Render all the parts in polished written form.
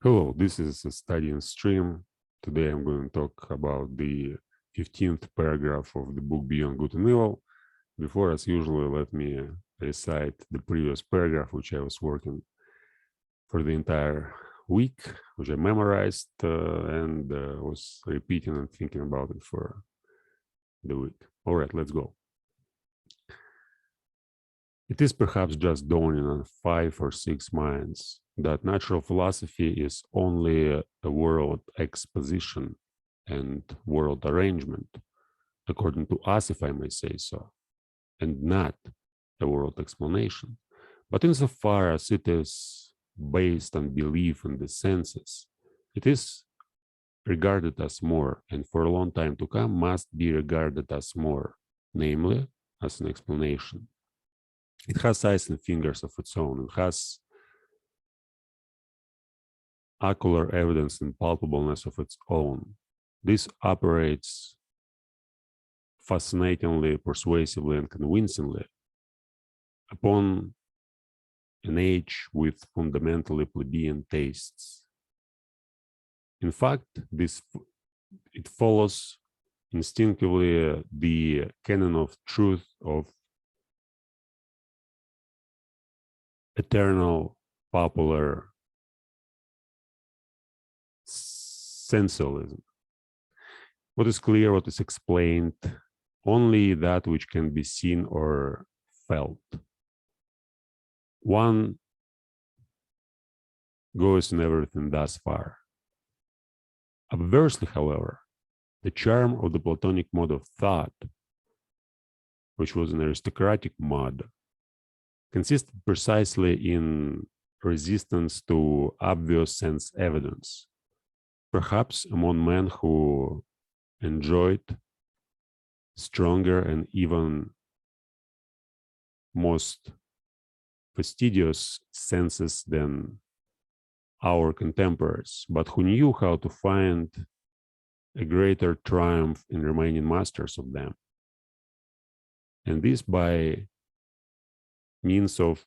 Hello, this is a study in stream. Today I'm going to talk about the 15th paragraph of the book Beyond Good and Evil. Before, as usual, let me recite the previous paragraph, which I was working for the entire week, which I memorized and was repeating and thinking about it for the week. All right, let's go. It is perhaps just dawning on 5 or 6 minds that natural philosophy is only a world exposition and world arrangement, according to us, if I may say so, and not a world explanation. But insofar as it is based on belief in the senses, it is regarded as more, and for a long time to come must be regarded as more, namely as an explanation. It has eyes and fingers of its own. It has ocular evidence and palpableness of its own. This operates fascinatingly, persuasively, and convincingly upon an age with fundamentally plebeian tastes. In fact, it follows instinctively the canon of truth of eternal popular sensualism. What is clear, what is explained, only that which can be seen or felt. One goes in everything thus far. Obversely, however, the charm of the Platonic mode of thought, which was an aristocratic mode, consisted precisely in resistance to obvious sense evidence. Perhaps among men who enjoyed stronger and even most fastidious senses than our contemporaries, but who knew how to find a greater triumph in remaining masters of them. And this by means of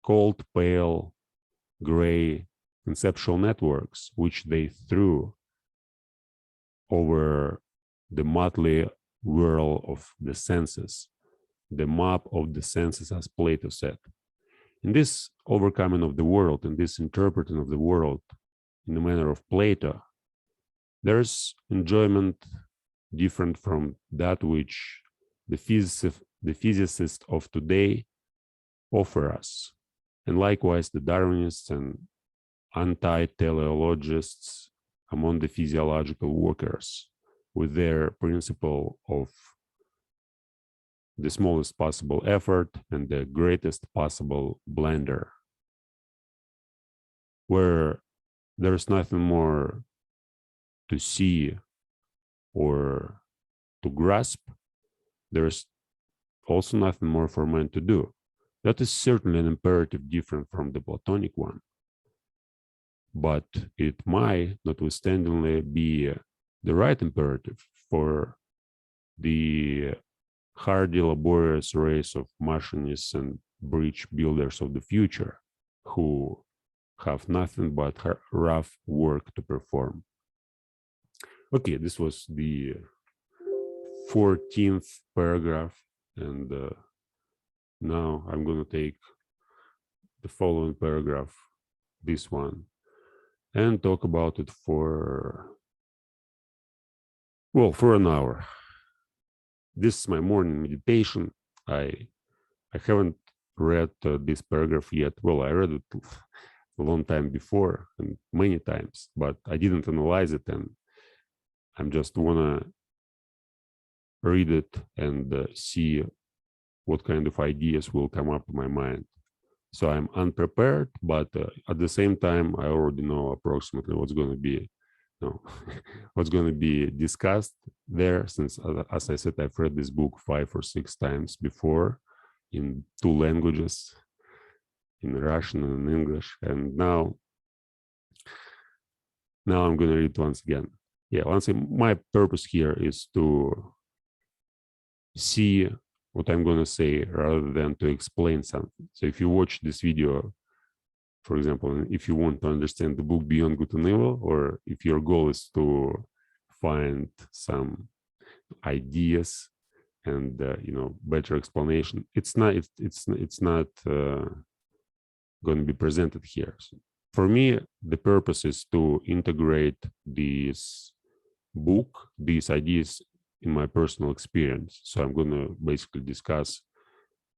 cold, pale, gray conceptual networks, which they threw over the motley whirl of the senses, the map of the senses, as Plato said. In this overcoming of the world, in this interpreting of the world in the manner of Plato, there's enjoyment different from that which the physicists of today offer us. And likewise, the Darwinists and anti-teleologists among the physiological workers, with their principle of the smallest possible effort and the greatest possible blender, where there's nothing more to see or to grasp, there's also nothing more for man to do. That is certainly an imperative different from the Platonic one. But it might, notwithstandingly, be the right imperative for the hardy, laborious race of machinists and bridge builders of the future who have nothing but rough work to perform. Okay, this was the 14th paragraph, and now I'm going to take the following paragraph, this one, and talk about it for an hour. This is my morning meditation. I haven't read this paragraph yet. Well, I read it a long time before and many times, but I didn't analyze it, and I'm just wanna read it and see what kind of ideas will come up in my mind. So I'm unprepared, but at the same time, I already know approximately what's going to be, what's going to be discussed there. Since, as I said, I've read this book 5 or 6 times before in 2 languages, in Russian and in English, and now I'm going to read it once again. Yeah, once again, my purpose here is to see what I'm going to say rather than to explain something. So if you watch this video for example, if you want to understand the book Beyond Good and Evil, or if your goal is to find some ideas and better explanation, it's not going to be presented here. So for me, the purpose is to integrate these ideas in my personal experience. So I'm going to basically discuss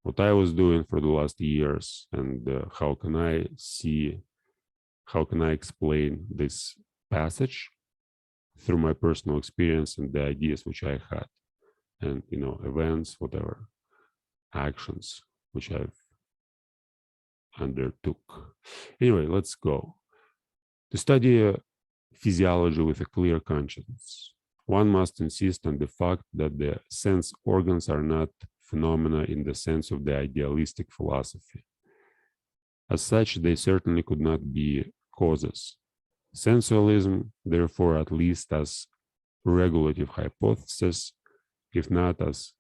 what I was doing for the last years, and how can I explain this passage through my personal experience and the ideas which I had, and events, whatever, actions which I've undertook. Anyway, let's go. To study physiology with a clear conscience, one must insist on the fact that the sense organs are not phenomena in the sense of the idealistic philosophy. As such, they certainly could not be causes. Sensualism, therefore, at least as regulative hypothesis, if not as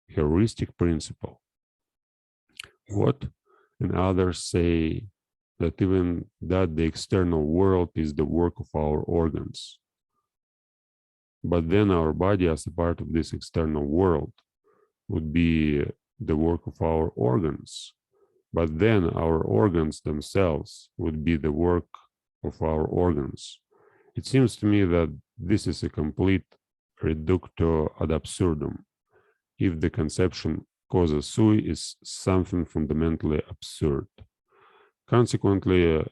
heuristic principle. What? And others say that even that the external world is the work of our organs. But then our body, as a part of this external world, would be the work of our organs. But then our organs themselves would be the work of our organs. It seems to me that this is a complete reductio ad absurdum, if the conception causa sui is something fundamentally absurd. Consequently,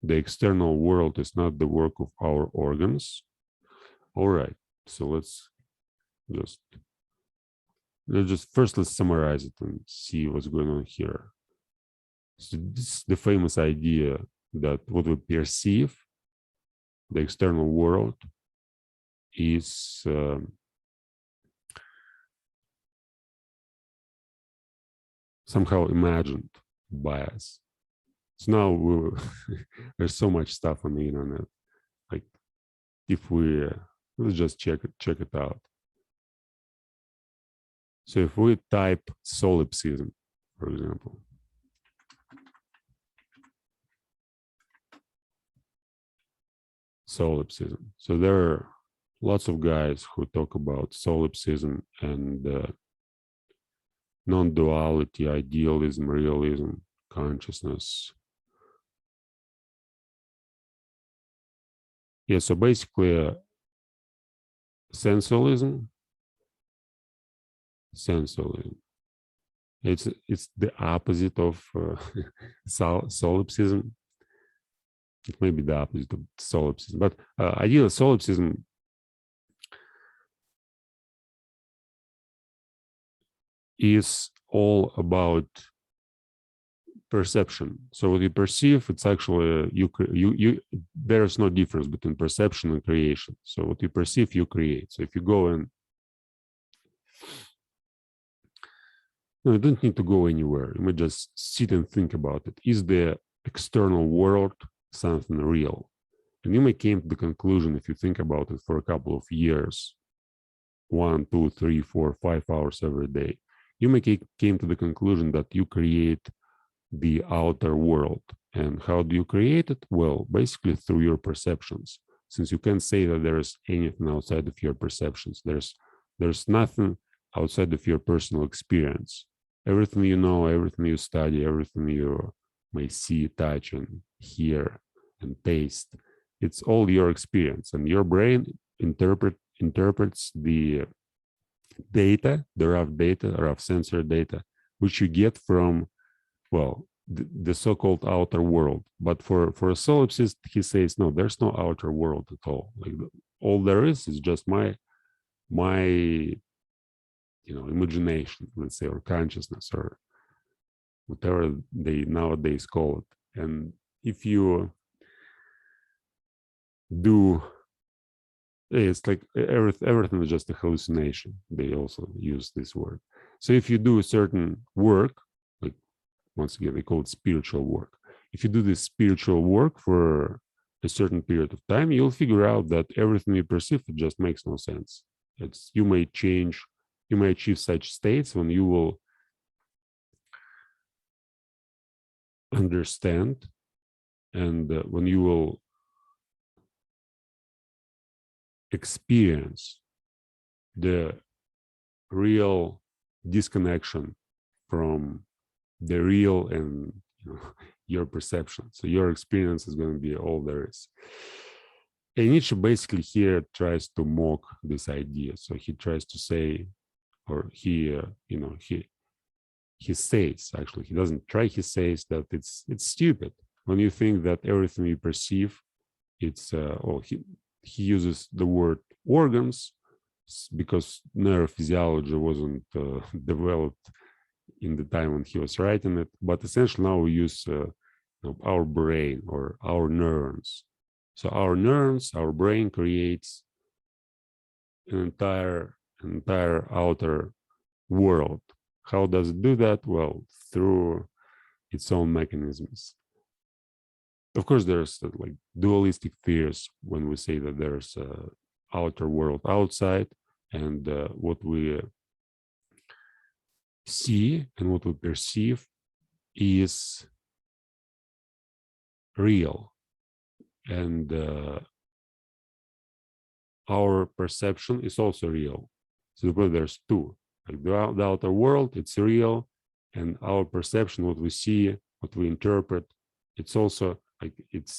the external world is not the work of our organs. All right, so let's summarize it and see what's going on here. So this is the famous idea that what we perceive, the external world, is somehow imagined by us. So now there's so much stuff on the internet. Like, if we let's just check it out. So if we type solipsism, for example, solipsism. So there are lots of guys who talk about solipsism and non-duality, idealism, realism, consciousness. Yeah, so basically sensualism. It's the opposite of solipsism. It may be the opposite of solipsism, but ideal solipsism is all about perception. So what you perceive, it's actually there's no difference between perception and creation. So what you perceive, you create. So if you go and you don't need to go anywhere. You might just sit and think about it. Is the external world something real? And you may came to the conclusion, if you think about it for a couple of years, 1, 2, 3, 4, 5 hours every day, you may came to the conclusion that you create the outer world. And how do you create it? Well, basically through your perceptions. Since you can't say that there is anything outside of your perceptions, there's nothing outside of your personal experience. Everything you know, everything you study, everything you may see, touch, and hear, and taste, it's all your experience. And your brain interprets the data, the rough sensory data, which you get from, well, the so-called outer world. But for a solipsist, he says, no, there's no outer world at all. Like, all there is just my imagination, let's say, or consciousness, or whatever they nowadays call it. And if you do, it's like everything is just a hallucination. They also use this word. So if you do a certain work, like, once again, they call it spiritual work. If you do this spiritual work for a certain period of time, you'll figure out that everything you perceive, it just makes no sense. You may achieve such states when you will understand And when you will experience the real disconnection from the real and your perception, so your experience is going to be all there is. And Nietzsche basically here tries to mock this idea. So he tries to say, or he says, actually, he doesn't try, he says that it's stupid when you think that everything you perceive, it's, he uses the word organs because neurophysiology wasn't developed in the time when he was writing it. But essentially now we use our brain or our neurons. So our neurons, our brain creates an entire outer world. How does it do that? Well, through its own mechanisms. Of course, there's like dualistic fears when we say that there's a outer world outside, and what we see and what we perceive is real, and our perception is also real. So there's two, like the outer world, it's real, and our perception, what we see, what we interpret, it's also like it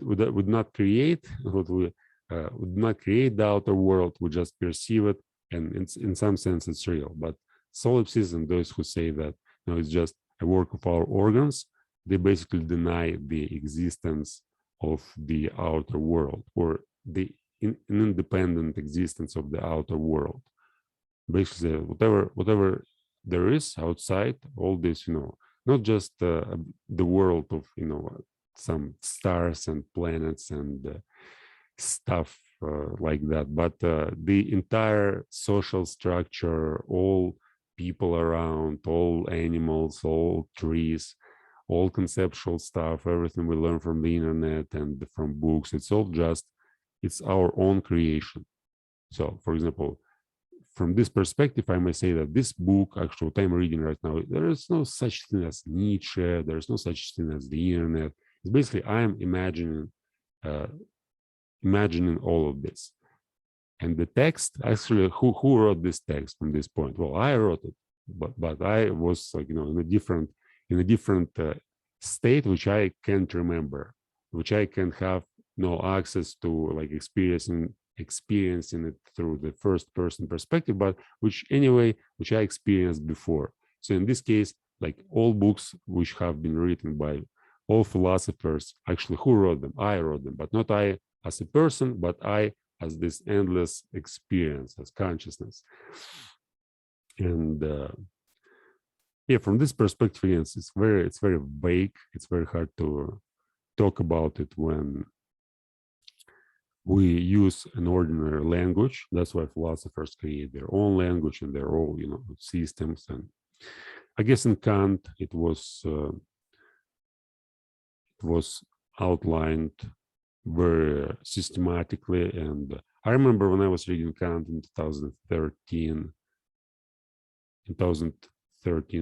would not create what we would not create the outer world. We just perceive it, and in some sense it's real. But solipsism, those who say that it's just a work of our organs, they basically deny the existence of the outer world, or the an independent existence of the outer world. Basically, whatever there is outside, all this, not just the world of some stars and planets and stuff like that, but the entire social structure, all people around, all animals, all trees, all conceptual stuff, everything we learn from the internet and from books, it's all just, it's our own creation. So, for example, from this perspective, I may say that this book, actually, what I'm reading right now, there is no such thing as Nietzsche, there's no such thing as the internet. It's basically, I am imagining all of this. And the text, actually, who wrote this text from this point? Well, I wrote it, but I was like, in a different state, which I can't remember, which I can have no access to, like experiencing it through the first person perspective, but which I experienced before. So in this case, like all books which have been written by all philosophers, actually, who wrote them? I wrote them, but not I as a person, but I as this endless experience, as consciousness. And from this perspective, yes, it's very vague. It's very hard to talk about it when we use an ordinary language. That's why philosophers create their own language and their own, systems. And I guess in Kant, it was outlined very systematically. And I remember when I was reading Kant in 2013,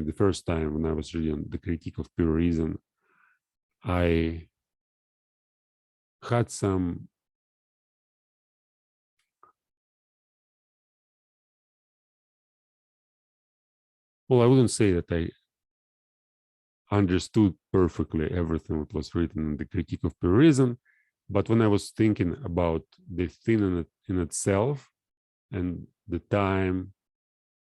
the first time when I was reading The Critique of Pure Reason, I had some I wouldn't say that I understood perfectly everything that was written in The Critique of Pure Reason, but when I was thinking about the thing in itself and the time,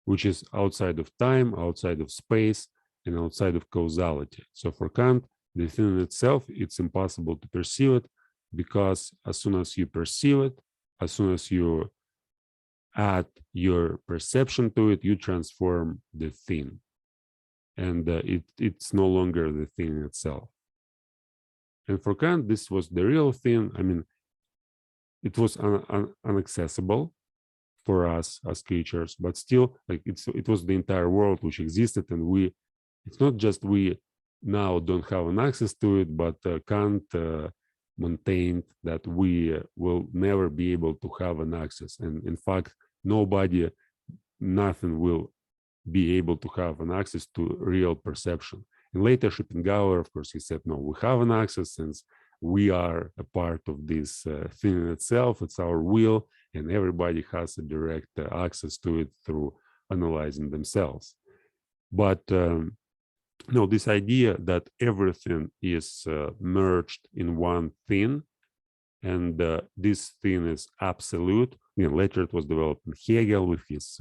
which is outside of time, outside of space, and outside of causality. So for Kant, the thing in itself, it's impossible to perceive it, because as soon as you perceive it, as soon as you add your perception to it, you transform the thing. And it's no longer the thing itself. And for Kant, this was the real thing. I mean, it was inaccessible for us as creatures, but still, like it was the entire world which existed, and it's not just we now don't have an access to it, but Kant maintained that we will never be able to have an access. And in fact, nothing will be able to have an access to real perception. And later Schopenhauer, of course, he said, no, we have an access since we are a part of this thing in itself. It's our will, and everybody has a direct access to it through analyzing themselves. But no, this idea that everything is merged in one thing, and this thing is absolute. Later it was developed in Hegel with his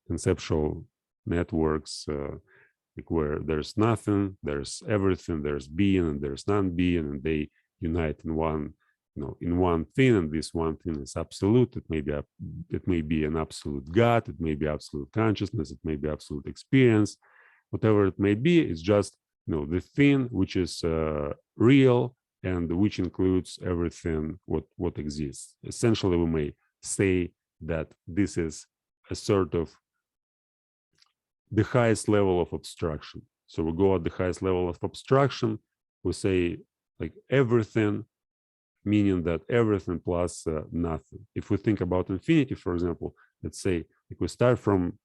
conceptual networks, like where there's nothing, there's everything, there's being and there's non-being, and they unite in one, in one thing, and this one thing is absolute. It may be an absolute God, it may be absolute consciousness, it may be absolute experience, whatever it may be. It's just the thing which is real and which includes everything what exists. Essentially, we may say that this is a sort of the highest level of abstraction. So we go at the highest level of abstraction, we say like everything, meaning that everything plus nothing. If we think about infinity, for example, let's say like we start from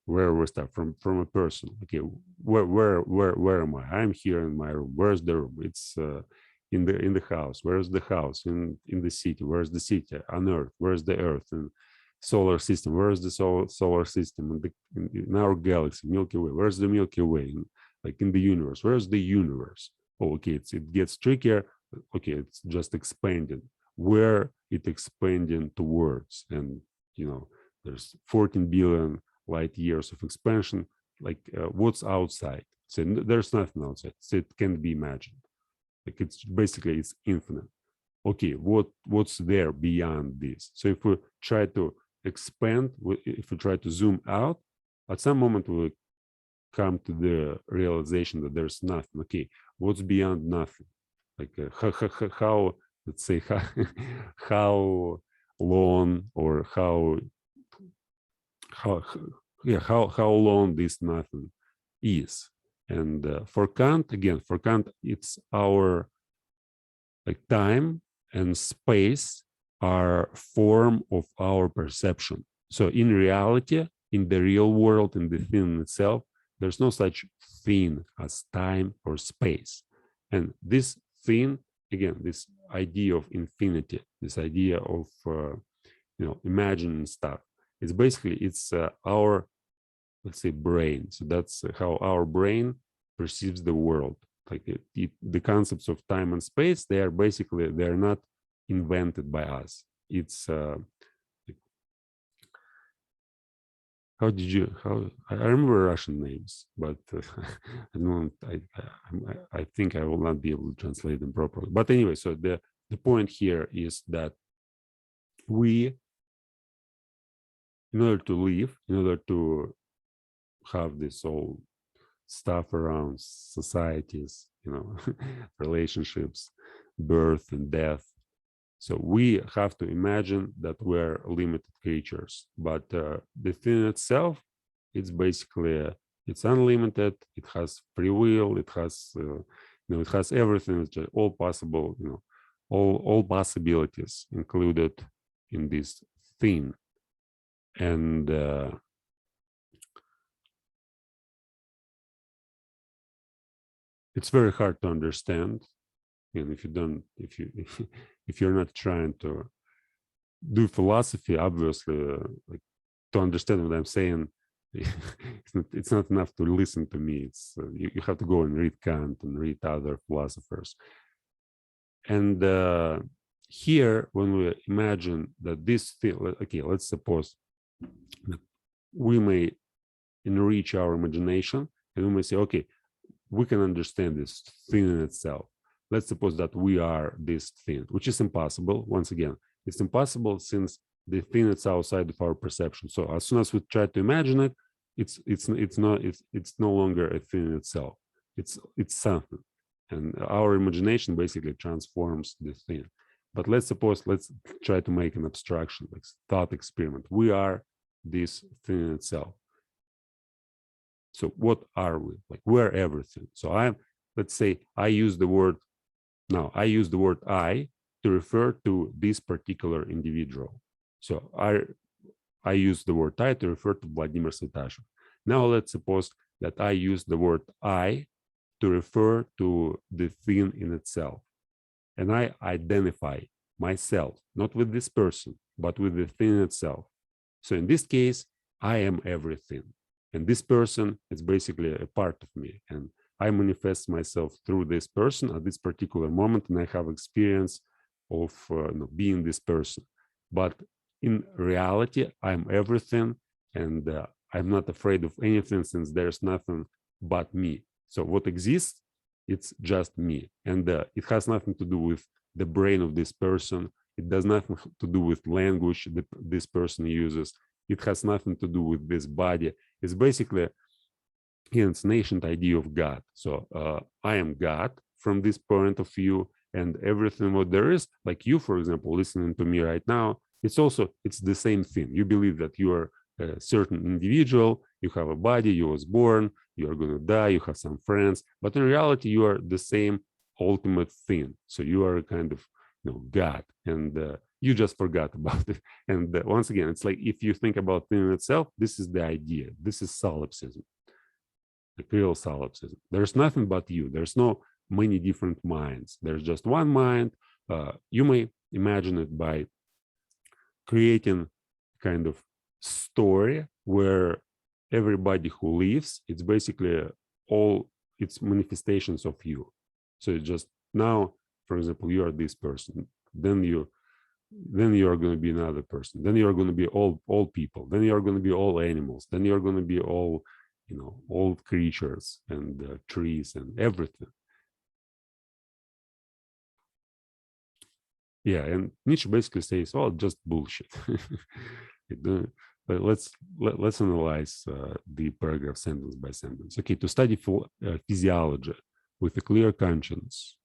where we start from a person. Okay, where am I? I'm here in my room. Where's the room? It's in the house. Where's the house? In the city. Where's the city? On Earth. Where's the Earth? In solar system. Where's the solar system? In our galaxy, Milky Way. Where's the Milky Way? Like in the universe. Where's the universe? Oh, okay, it gets trickier. Okay, it's just expanding. Where it expanding towards, and there's 14 billion light years of expansion. Like what's outside? So there's nothing outside. So it can't be imagined. Like it's basically it's infinite. Okay, what's there beyond this? So if we try to expand, if we try to zoom out, at some moment we will come to the realization that there's nothing. Okay, what's beyond nothing? Like how let's say how long or how long this nothing is. And for Kant, it's our like time and space are form of our perception. So in reality, in the real world, in the thing itself, there's no such thing as time or space. And this thing, again, this idea of infinity, this idea of imagining stuff, it's basically our, let's say, brain. So that's how our brain perceives the world. Like the concepts of time and space, they're not invented by us. It's how I remember Russian names, but I don't. I think I will not be able to translate them properly. But anyway, so the point here is that we, in order to live, in order to have this whole stuff around societies, relationships, birth and death. So we have to imagine that we're limited creatures, but the thing itself, it's basically, it's unlimited. It has free will. It has, it has everything. It's just all possible, all possibilities included in this thing. And it's very hard to understand, and if you're not trying to do philosophy, obviously, like to understand what I'm saying, it's not enough to listen to me. It's you have to go and read Kant and read other philosophers. And here, when we imagine that this thing, okay, let's suppose that we may enrich our imagination, and we may say, okay, we can understand this thing in itself. Let's suppose that we are this thing, which is impossible. Once again, it's impossible since the thing is outside of our perception. So as soon as we try to imagine it, it's no longer a thing in itself. It's something, and our imagination basically transforms this thing. But let's try to make an abstraction, like thought experiment. We are this thing in itself. So what are we? Like we're everything. So let's say I use the word I to refer to this particular individual. So I use the word I to refer to Vladimir Svitashev. Now let's suppose that I use the word I to refer to the thing in itself. And I identify myself, not with this person, but with the thing itself. So in this case, I am everything. And this person is basically a part of me. And I manifest myself through this person at this particular moment, and I have experience of being this person. But in reality, I'm everything, and I'm not afraid of anything, since there's nothing but me. So what exists, it's just me. And it has nothing to do with the brain of this person. It does nothing to do with language that this person uses. It has nothing to do with this body. It's basically, it's an ancient idea of God. So I am God from this point of view, and everything what there is, like you, for example, listening to me right now, it's the same thing. You believe that you are a certain individual, you have a body, you was born, you are going to die, you have some friends, but in reality, you are the same ultimate thing. So you are a kind of God, and you just forgot about it. And once again, it's like, if you think about thing itself, this is the idea. This is solipsism, like real solipsism. There's nothing but you. There's no many different minds. There's just one mind. You may imagine it by creating kind of story where everybody who lives, it's basically all it's manifestations of you. So it's just now, for example, you are this person, then you are going to be another person, then you are going to be all people, then you are going to be all animals, then you are going to be all all creatures and trees and everything. Yeah, and Nietzsche basically says, "Oh, just bullshit." But let's analyze the paragraph sentence by sentence. Okay, to study physiology with a clear conscience.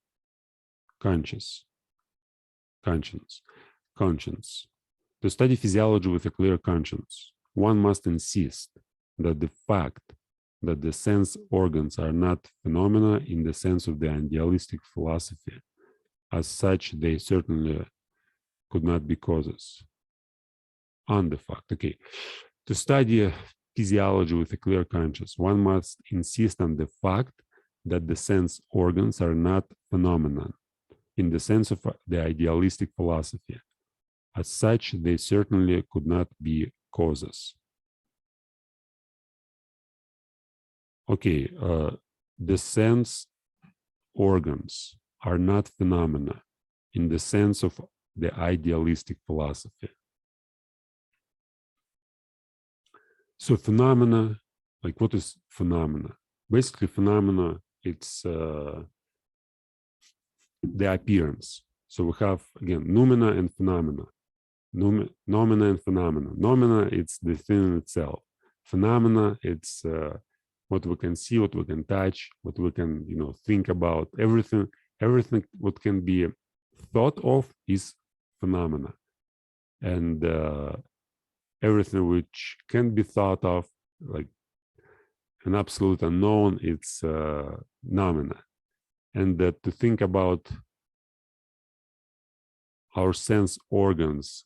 To study physiology with a clear conscience, one must insist that the fact that the sense organs are not phenomena in the sense of the idealistic philosophy, as such, they certainly could not be causes. On the fact, okay, to study physiology with a clear conscience, one must insist on the fact that the sense organs are not phenomena in the sense of the idealistic philosophy. As such, they certainly could not be causes. Okay, the sense organs are not phenomena in the sense of the idealistic philosophy. So phenomena, like what is phenomena? Basically, phenomena, it's the appearance. So we have, again, noumena and phenomena. Noumena and phenomena. Noumena, it's the thing itself. Phenomena, it's what we can see, what we can touch, what we can, think about. Everything what can be thought of is phenomena. And everything which can be thought of, like an absolute unknown, it's noumena. And that to think about our sense organs,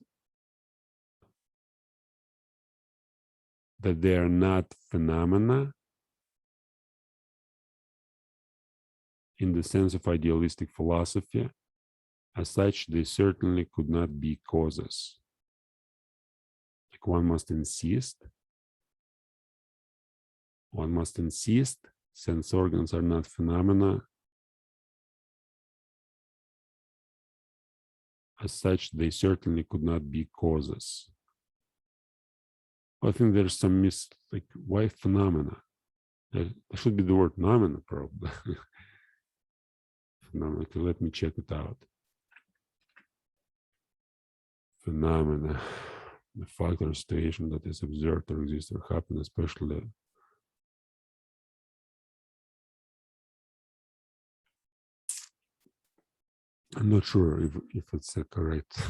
that they are not phenomena in the sense of idealistic philosophy, as such, they certainly could not be causes. Like one must insist, sense organs are not phenomena. As such, they certainly could not be causes. I think there's some like, why phenomena? There should be the word noumena, probably. Phenomena. Okay, let me check it out. Phenomena. The fact or situation that is observed or exists or happen, especially. I'm not sure if it's a correct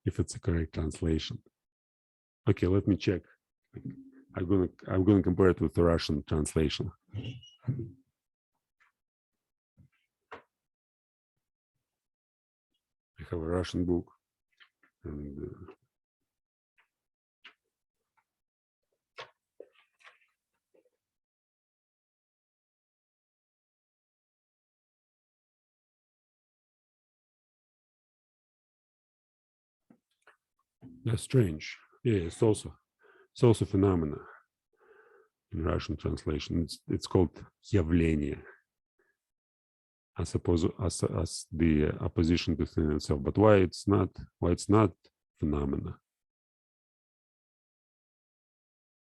if it's a correct translation. Okay, let me check. I'm gonna compare it with the Russian translation. I have a Russian book, and That's strange. Yeah, it's also phenomena in Russian translation. It's called явление, as the opposition to thing itself. But why it's not phenomena?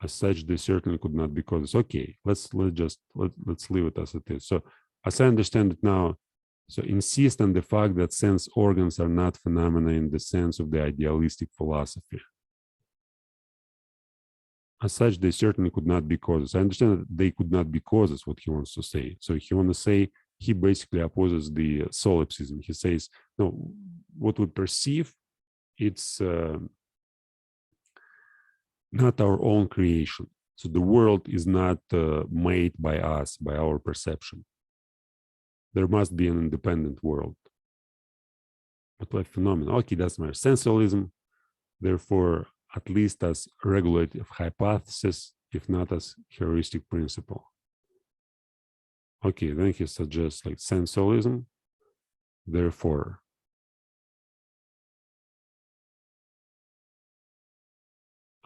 As such, they certainly could not be causes. Okay, let's leave it as it is. So as I understand it now, so insist on the fact that sense organs are not phenomena in the sense of the idealistic philosophy. As such, they certainly could not be causes. I understand that they could not be causes, what he wants to say. So he wants to say, he basically opposes the solipsism. He says, no, what we perceive, it's not our own creation. So the world is not made by us, by our perception. There must be an independent world. But like phenomena, okay, that's my sensualism. Therefore, at least as regulative hypothesis, if not as heuristic principle. Okay, then he suggests like sensualism. Therefore,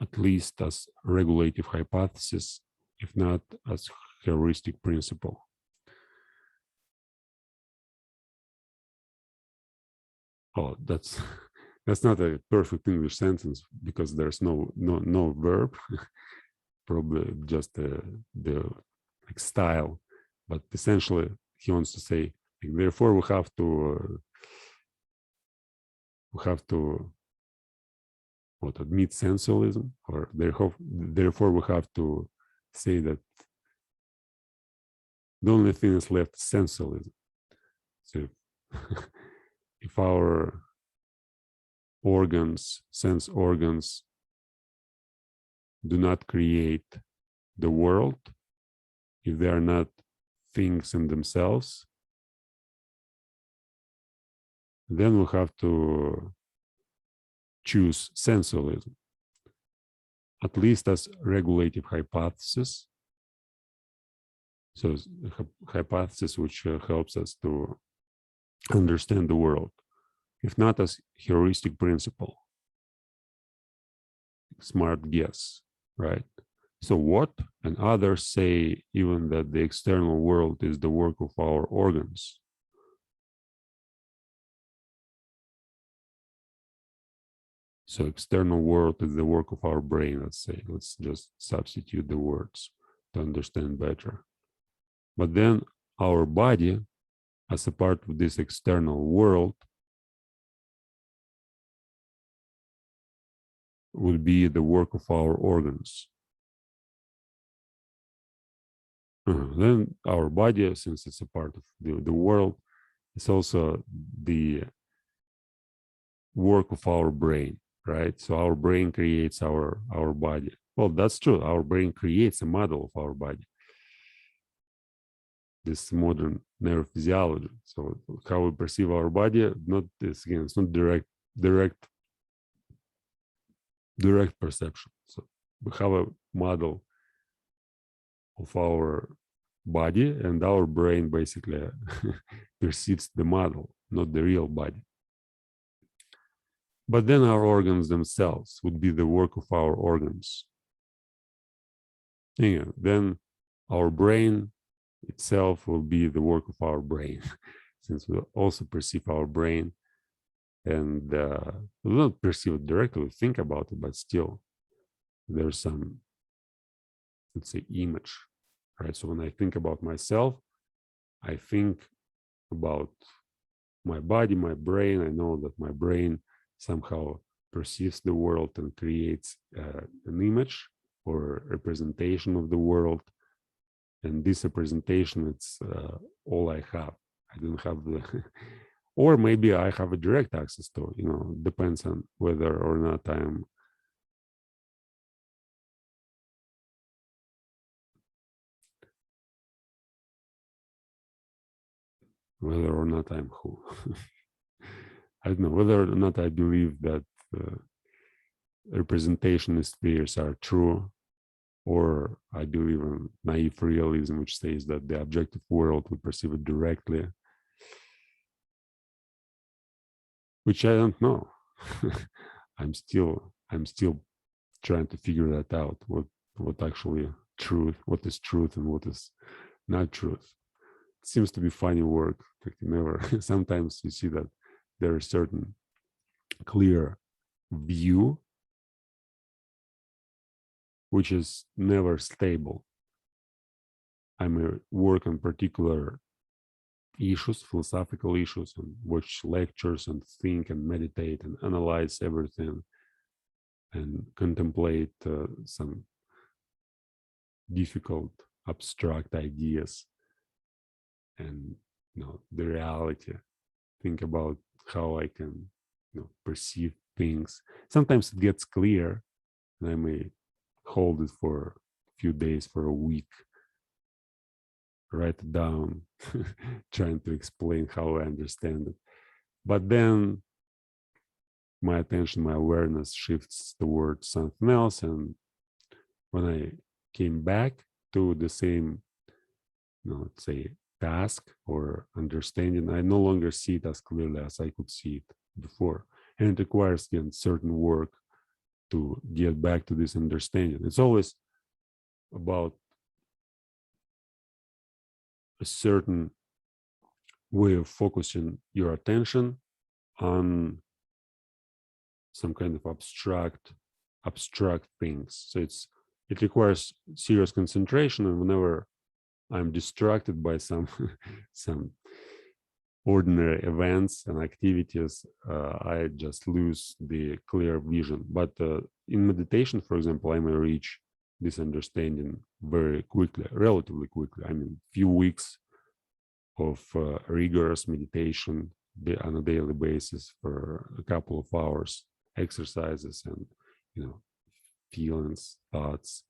at least as regulative hypothesis, if not as heuristic principle. Oh, that's not a perfect English sentence because there's no verb, probably just the like style. But essentially, he wants to say, like, therefore, we have to admit sensualism, or therefore we have to say that the only thing is left is sensualism. So if our sense organs, do not create the world, if they are not things in themselves, then we have to choose sensualism, at least as regulative hypothesis. So hypothesis which helps us to understand the world, if not as heuristic principle. Smart guess, right? So what and others say even that the external world is the work of our organs. So external world is the work of our brain, let's say. Let's just substitute the words to understand better. But then our body, as a part of this external world, would be the work of our organs. Then our body, since it's a part of the world, is also the work of our brain, right? So our brain creates our body. Well, that's true. Our brain creates a model of our body. This modern neurophysiology. So how we perceive our body, not this again, it's not direct perception. So we have a model of our body, and our brain basically perceives the model, not the real body. But then our organs themselves would be the work of our organs. Yeah, then our brain itself will be the work of our brain, since we also perceive our brain, and we don't perceive it directly, we think about it, but still there's some, let's say, image, right? So when I think about myself, I think about my body, my brain. I know that my brain somehow perceives the world and creates an image or representation of the world. And this representation, it's all I have. I don't have the, or maybe I have a direct access to, depends on whether or not I'm who. I don't know whether or not I believe that representationist spheres are true, or I believe in naive realism, which says that the objective world, we perceive it directly, which I don't know. I'm still trying to figure that out. What actually truth, what is truth and what is not truth. It seems to be funny work. Like never. Sometimes you see that there is certain clear view which is never stable. I may work on particular issues, philosophical issues, and watch lectures and think and meditate and analyze everything and contemplate some difficult, abstract ideas and the reality. Think about how I can perceive things. Sometimes it gets clear, and I may hold it for a few days, for a week, write it down, trying to explain how I understand it. But then my attention, my awareness shifts towards something else. And when I came back to the same, let's say, task or understanding, I no longer see it as clearly as I could see it before. And it requires, again, certain work to get back to this understanding. It's always about a certain way of focusing your attention on some kind of abstract things. So it requires serious concentration, and whenever I'm distracted by some ordinary events and activities, I just lose the clear vision. But in meditation, for example, I may reach this understanding very quickly, relatively quickly. I mean, few weeks of rigorous meditation on a daily basis for a couple of hours, exercises and feelings, thoughts,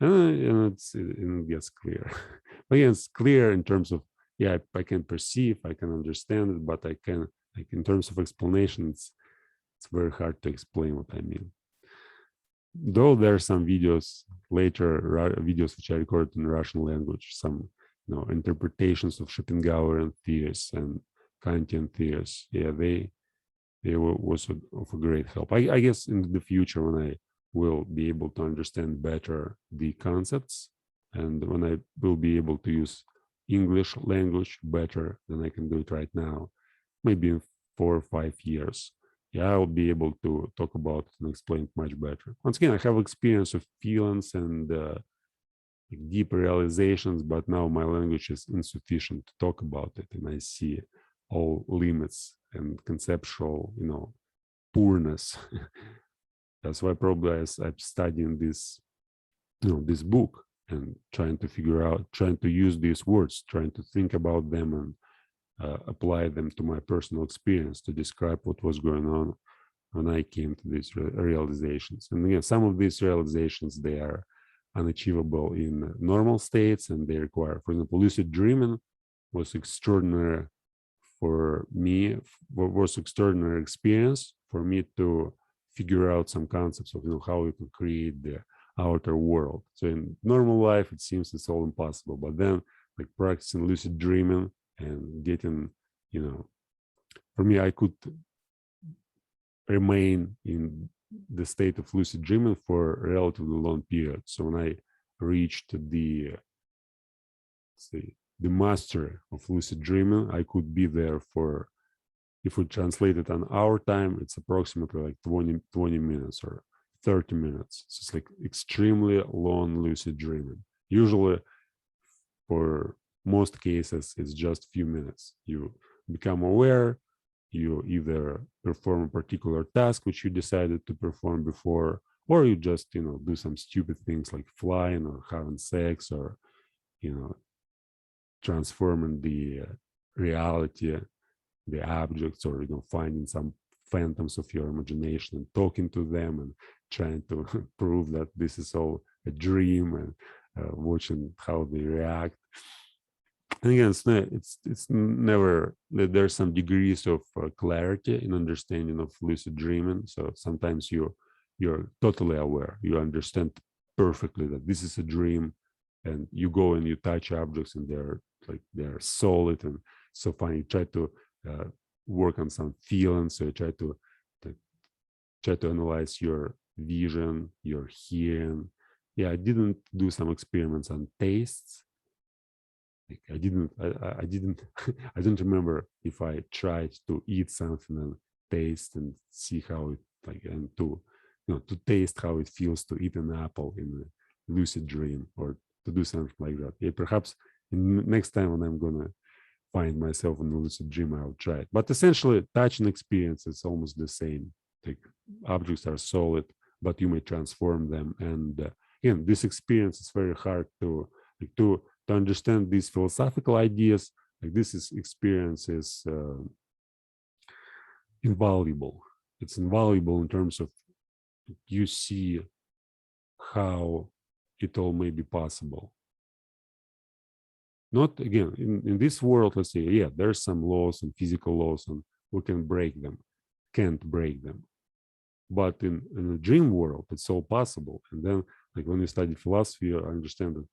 and it gets clear. But again, it's clear in terms of I can perceive, I can understand it, but I can, like, in terms of explanation, it's very hard to explain what I mean. Though there are some videos later, videos which I recorded in Russian language, some interpretations of Schopenhauerian theories and Kantian theories. Yeah, they were also of a great help. I guess in the future, when I will be able to understand better the concepts, and when I will be able to use English language better than I can do it right now, maybe in 4 or 5 years, I'll be able to talk about it and explain it much better. Once again, I have experience of feelings and deep realizations, but now my language is insufficient to talk about it, and I see all limits and conceptual, poorness. That's why probably I'm studying this, this book and trying to figure out, trying to use these words, trying to think about them and apply them to my personal experience to describe what was going on when I came to these realizations. And again, some of these realizations, they are unachievable in normal states, and they require, for example, lucid dreaming was extraordinary for me, was extraordinary experience for me to figure out some concepts of how we can create the outer world. So in normal life, it seems it's all impossible, but then like practicing lucid dreaming and getting, for me, I could remain in the state of lucid dreaming for a relatively long period. So when I reached the mastery of lucid dreaming, I could be there for, if we translate it on our time, it's approximately like 20 minutes or 30 minutes. So it's like extremely long lucid dreaming. Usually, for most cases, it's just a few minutes. You become aware, you either perform a particular task which you decided to perform before, or you just, do some stupid things like flying or having sex or, transforming the reality, the objects, or, finding some phantoms of your imagination and talking to them and trying to prove that this is all a dream, and watching how they react. And again, it's never, there's some degrees of clarity in understanding of lucid dreaming. So sometimes you're totally aware, you understand perfectly that this is a dream, and you go and you touch objects and they're solid and so fine. You try to work on some feelings, so you try to try to analyze your vision, your hearing. Yeah, I didn't do some experiments on tastes. Like I didn't, I don't remember if I tried to eat something and taste and see how it like, and to, to taste how it feels to eat an apple in a lucid dream, or to do something like that. Yeah, perhaps next time when I'm gonna find myself in a lucid dream, I'll try it. But essentially, touch and experience is almost the same. Like objects are solid, but you may transform them. And again, this experience is very hard to like, to understand these philosophical ideas. Like this experience is invaluable. It's invaluable in terms of you see how it all may be possible. Not again in this world, let's say, yeah, there's some laws and physical laws, and we can break them, can't break them. But in a dream world, it's all possible. And then, like when you study philosophy, I understand that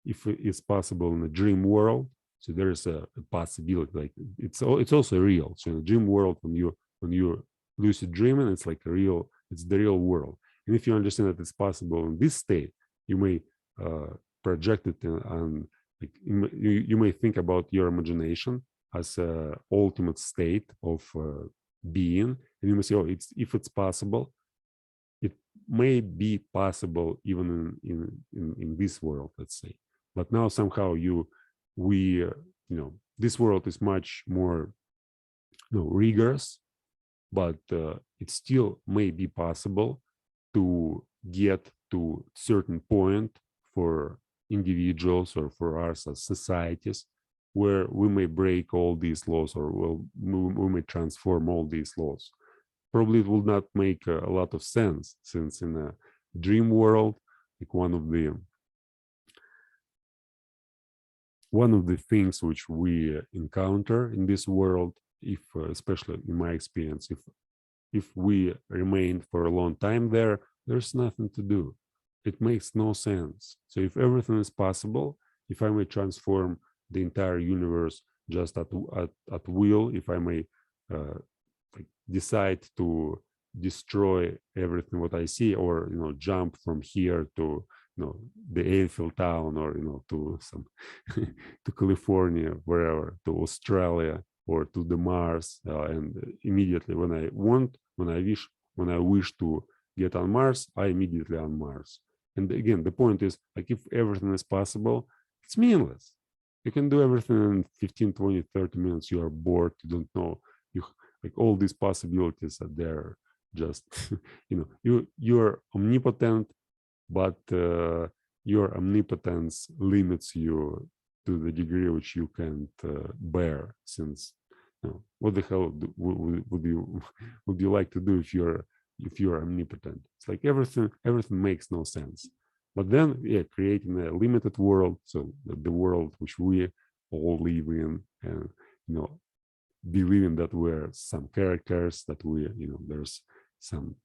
if it's possible in a dream world, so there is a possibility. Like it's also real. So in a dream world, when you're lucid dreaming, it's like it's the real world. And if you understand that it's possible in this state, you may project it on. Like you may think about your imagination as an ultimate state of being, and you may say, "Oh, if it's possible, it may be possible even in this world, let's say." But now somehow this world is much more rigorous, but it still may be possible to get to a certain point for individuals or for us as societies, where we may break all these laws, or we may transform all these laws. Probably it will not make a lot of sense, since in a dream world, like one of the things which we encounter in this world, if especially in my experience, if we remain for a long time there, there's nothing to do. It makes no sense. So if everything is possible, if I may transform the entire universe just at will, if I may decide to destroy everything what I see, or jump from here to the Eiffel Tower, or to some to California, wherever, to Australia, or to the Mars, and immediately when I wish to get on Mars, I immediately on Mars. And again, the point is, like, if everything is possible, it's meaningless. You can do everything in 15, 20, 30 minutes. You are bored. You don't know. Like all these possibilities are there. Just, you're omnipotent, but your omnipotence limits you to the degree which you can't bear. Since, what the hell would you like to do if you're omnipotent? It's like everything makes no sense. But then, yeah, creating a limited world, so the world which we all live in, and believing that we're some characters, that there's some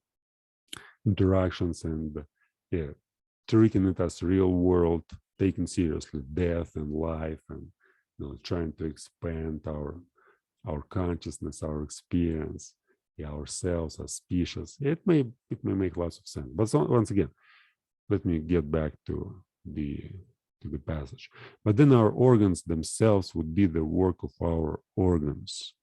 interactions, and yeah, treating it as real world, taking seriously death and life, and trying to expand our consciousness, our experience, ourselves as species. It may make lots of sense. But once again, let me get back to the passage. But then our organs themselves would be the work of our organs.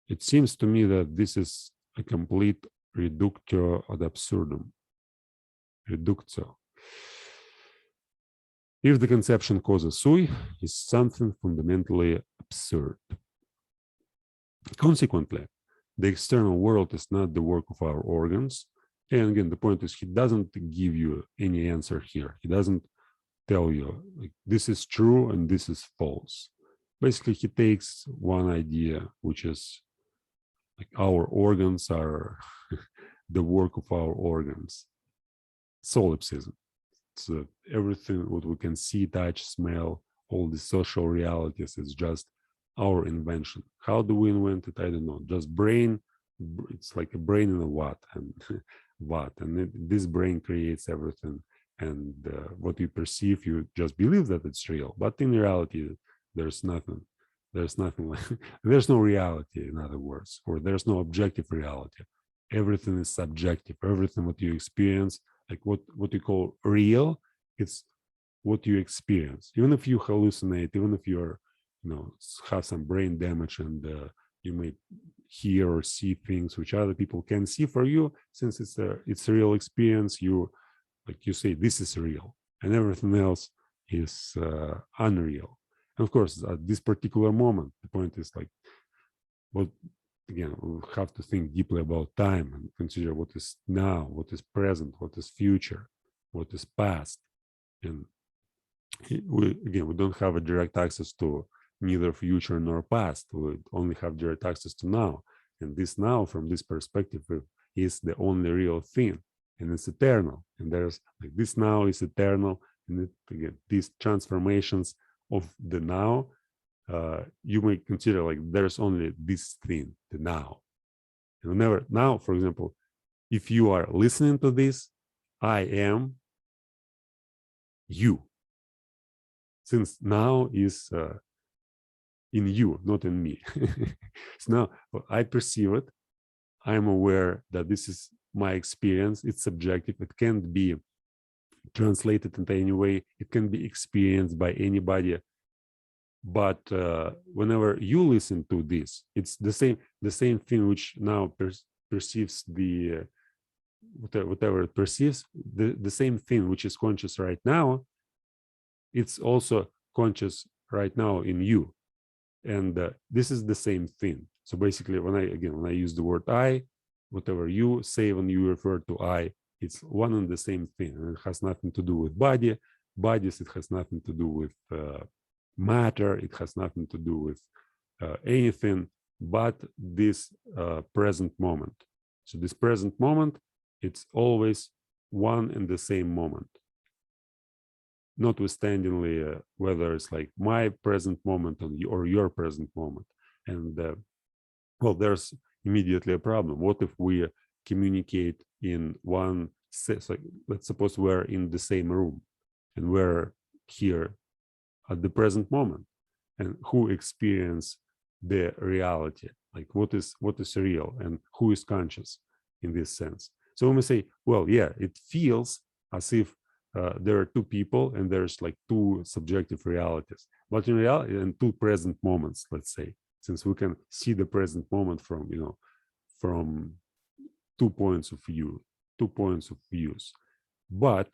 It seems to me that this is a complete reductio ad absurdum. Reductio. If the conception causa sui is something fundamentally absurd. Consequently, the external world is not the work of our organs. And again, the point is, he doesn't give you any answer here. He doesn't tell you, like, this is true and this is false. Basically, he takes one idea, which is like our organs are the work of our organs. Solipsism. So everything what we can see, touch, smell, all the social realities is just our invention. How do we invent it? I don't know. Just brain. It's like a brain in a vat, and this brain creates everything. And what you perceive, you just believe that it's real. But in reality, there's nothing. There's nothing like. There's no reality, in other words, or there's no objective reality. everything is subjective. Everything what you experience, like what you call real, it's what you experience. Even if you hallucinate, even if you're, have some brain damage and you may hear or see things which other people can see, for you, since it's a real experience, you, like you say, this is real, and everything else is unreal. And of course, at this particular moment, the point is like, what, again, we have to think deeply about time and consider what is now, what is present, what is future, what is past. And we don't have a direct access to neither future nor past. We only have direct access to now. And this now, from this perspective, is the only real thing. And it's eternal. And there's like this now is eternal. And again, these transformations of the now, you may consider like there's only this thing, the now. And whenever now, for example, if you are listening to this, I am you. Since now is in you, not in me. So now I perceive it. I'm aware that this is my experience. It's subjective. It can't be translated into any way. It can be experienced by anybody. But whenever you listen to this, it's the same thing which now perceives the whatever it perceives, the same thing which is conscious right now, it's also conscious right now in you. And this is the same thing. So basically, when I use the word I, whatever you say when you refer to I, it's one and the same thing. And it has nothing to do with bodies. It has nothing to do with matter. It has nothing to do with anything but this present moment. So this present moment, it's always one and the same moment, notwithstandingly whether it's like my present moment or your present moment. And well, there's immediately a problem. What if we communicate in one sense? Like, let's suppose we're in the same room and we're here at the present moment, and who experience the reality, like what is real and who is conscious in this sense. So when we say, well, yeah, it feels as if there are two people and there's like two subjective realities, but in reality, and two present moments, let's say, since we can see the present moment from from 2 points of views. But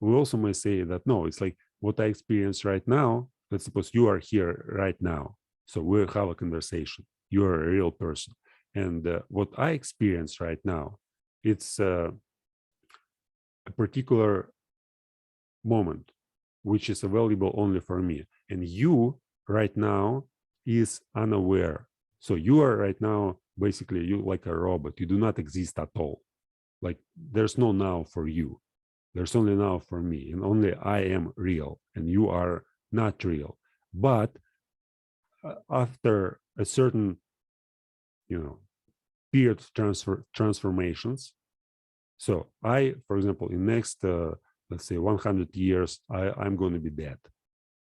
we also may say that no, it's like what I experience right now. Let's suppose you are here right now, so we'll have a conversation. You're a real person, and what I experience right now, it's a particular moment which is available only for me, and you right now is unaware. So you are right now basically you like a robot. You do not exist at all. Like there's no now for you. There's only now for me, and only I am real and you are not real. But after a certain period of transformations, so I, for example, in next let's say 100 years, I'm going to be dead,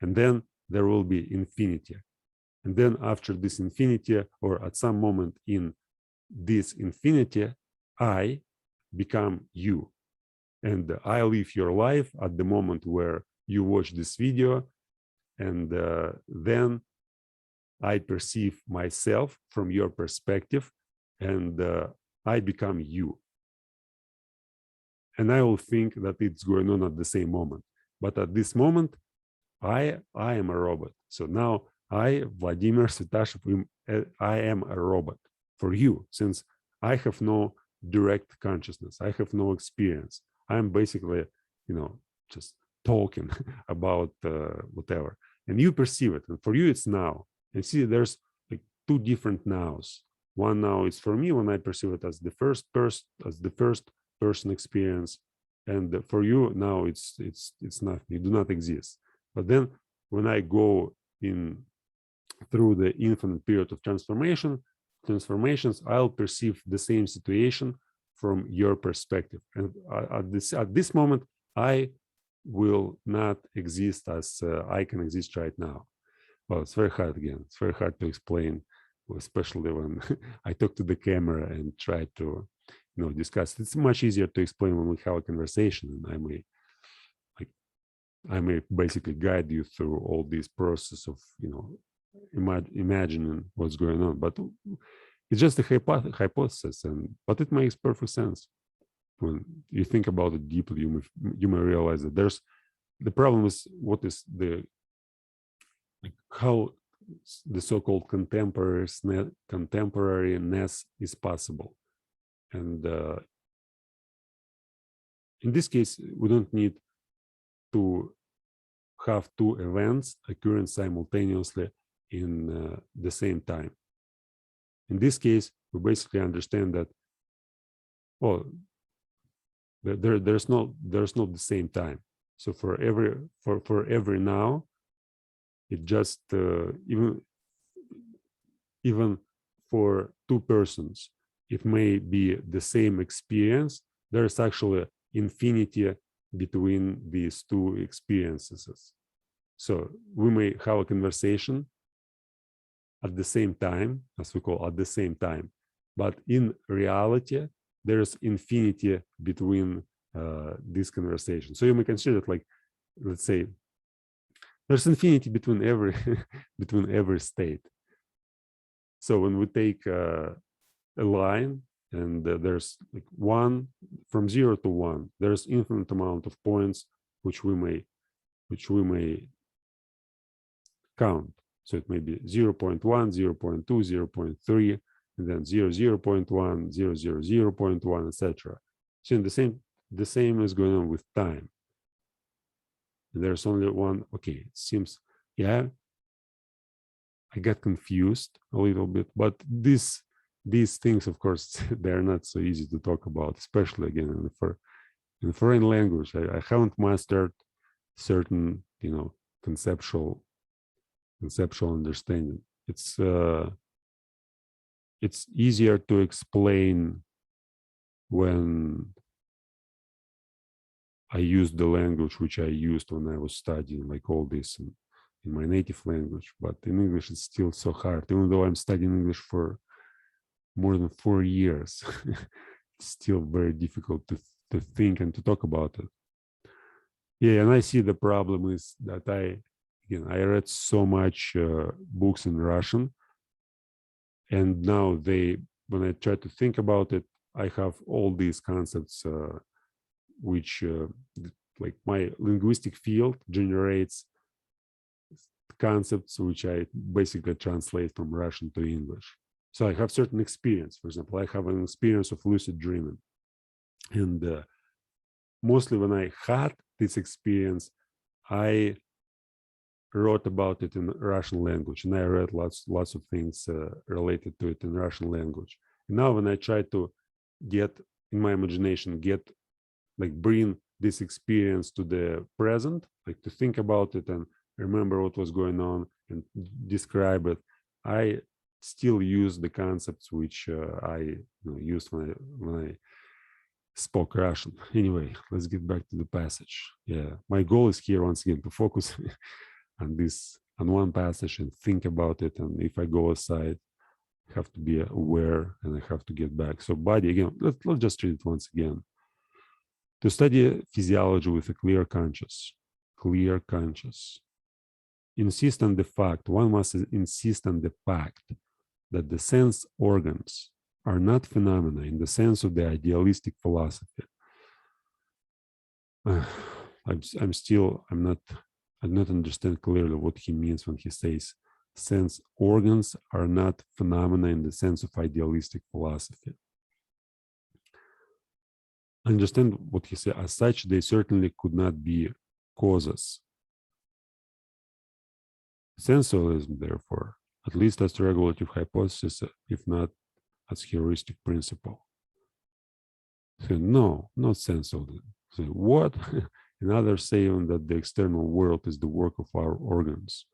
and then there will be infinity. And then after this infinity, or at some moment in this infinity, I become you. And I live your life at the moment where you watch this video. And then I perceive myself from your perspective, and I become you. And I will think that it's going on at the same moment. But at this moment, I am a robot. So now I, Vladimir Svitashev, I am a robot for you, since I have no direct consciousness. I have no experience. I'm basically, just talking about whatever. And you perceive it. And for you, it's now. And see, there's like two different nows. One now is for me when I perceive it as the first person experience. And for you now, it's nothing. You do not exist. But then when I go in through the infinite period of transformations, I'll perceive the same situation from your perspective. And at this moment, I will not exist as I can exist right now. Well, it's very hard again. It's very hard to explain especially when I talk to the camera and try to, discuss. It's much easier to explain when we have a conversation, and I may basically guide you through all this process of, imagining what's going on. But it's just a hypothesis, but it makes perfect sense. When you think about it deeply, you may realize that the problem is what is how the so-called contemporariness is possible. And in this case, we don't need to have two events occurring simultaneously in the same time. In this case, we basically understand that, well, there's not the same time. So for every now, it just even for two persons, it may be the same experience. There's actually infinity between these two experiences. So we may have a conversation at the same time, as we call at the same time, but in reality, there's infinity between this conversation. So you may consider it like, let's say, there's infinity between every state. So when we take a line and there's like 1 from 0 to 1, there's infinite amount of points which we may count. So it may be 0.1, 0.2, 0.3, and then 0.1, 0.1, etc. So the same is going on with time. And there's only one. Okay, it seems, yeah, I got confused a little bit, but these things, of course, they're not so easy to talk about, especially again in foreign language. I haven't mastered certain, conceptual understanding. It's easier to explain when I use the language which I used when I was studying, like all this in my native language. But in English, it's still so hard. Even though I'm studying English for more than 4 years, it's still very difficult to think and to talk about it. Yeah, and I see the problem is that I read so much books in Russian, and now when I try to think about it, I have all these concepts which like my linguistic field generates concepts which I basically translate from Russian to English. So I have certain experience. For example, I have an experience of lucid dreaming, and mostly when I had this experience, I wrote about it in Russian language, and I read lots of things related to it in Russian language. And now when I try to get in my imagination, bring this experience to the present, like to think about it and remember what was going on and describe it, I still use the concepts which I used when I spoke Russian. Anyway, let's get back to the passage. Yeah, my goal is here once again to focus on one passage and think about it. And if I go aside, I have to be aware and I have to get back. So body, again, let's just read it once again. To study physiology with a clear conscience, insist on the fact, one must insist on the fact that the sense organs are not phenomena in the sense of the idealistic philosophy. I not understand clearly what he means when he says sense organs are not phenomena in the sense of idealistic philosophy. Understand what he said. As such, they certainly could not be causes. Sensualism, therefore, at least as a regulative hypothesis, if not as heuristic principle. So no, not sensualism. So what? And others saying that the external world is the work of our organs,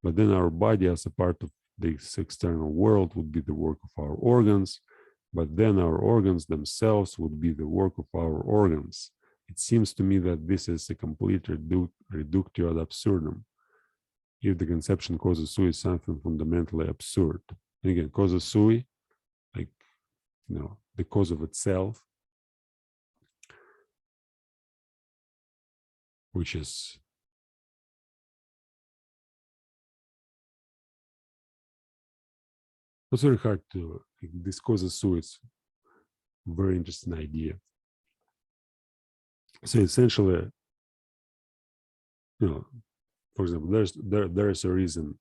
but then our body as a part of this external world would be the work of our organs, but then our organs themselves would be the work of our organs. It seems to me that this is a complete reductio ad absurdum. If the conception causes is something fundamentally absurd. And again, causa sui, like, the cause of itself, which is it's very hard to, like, this causa sui is a very interesting idea. So essentially, for example, there is a reason,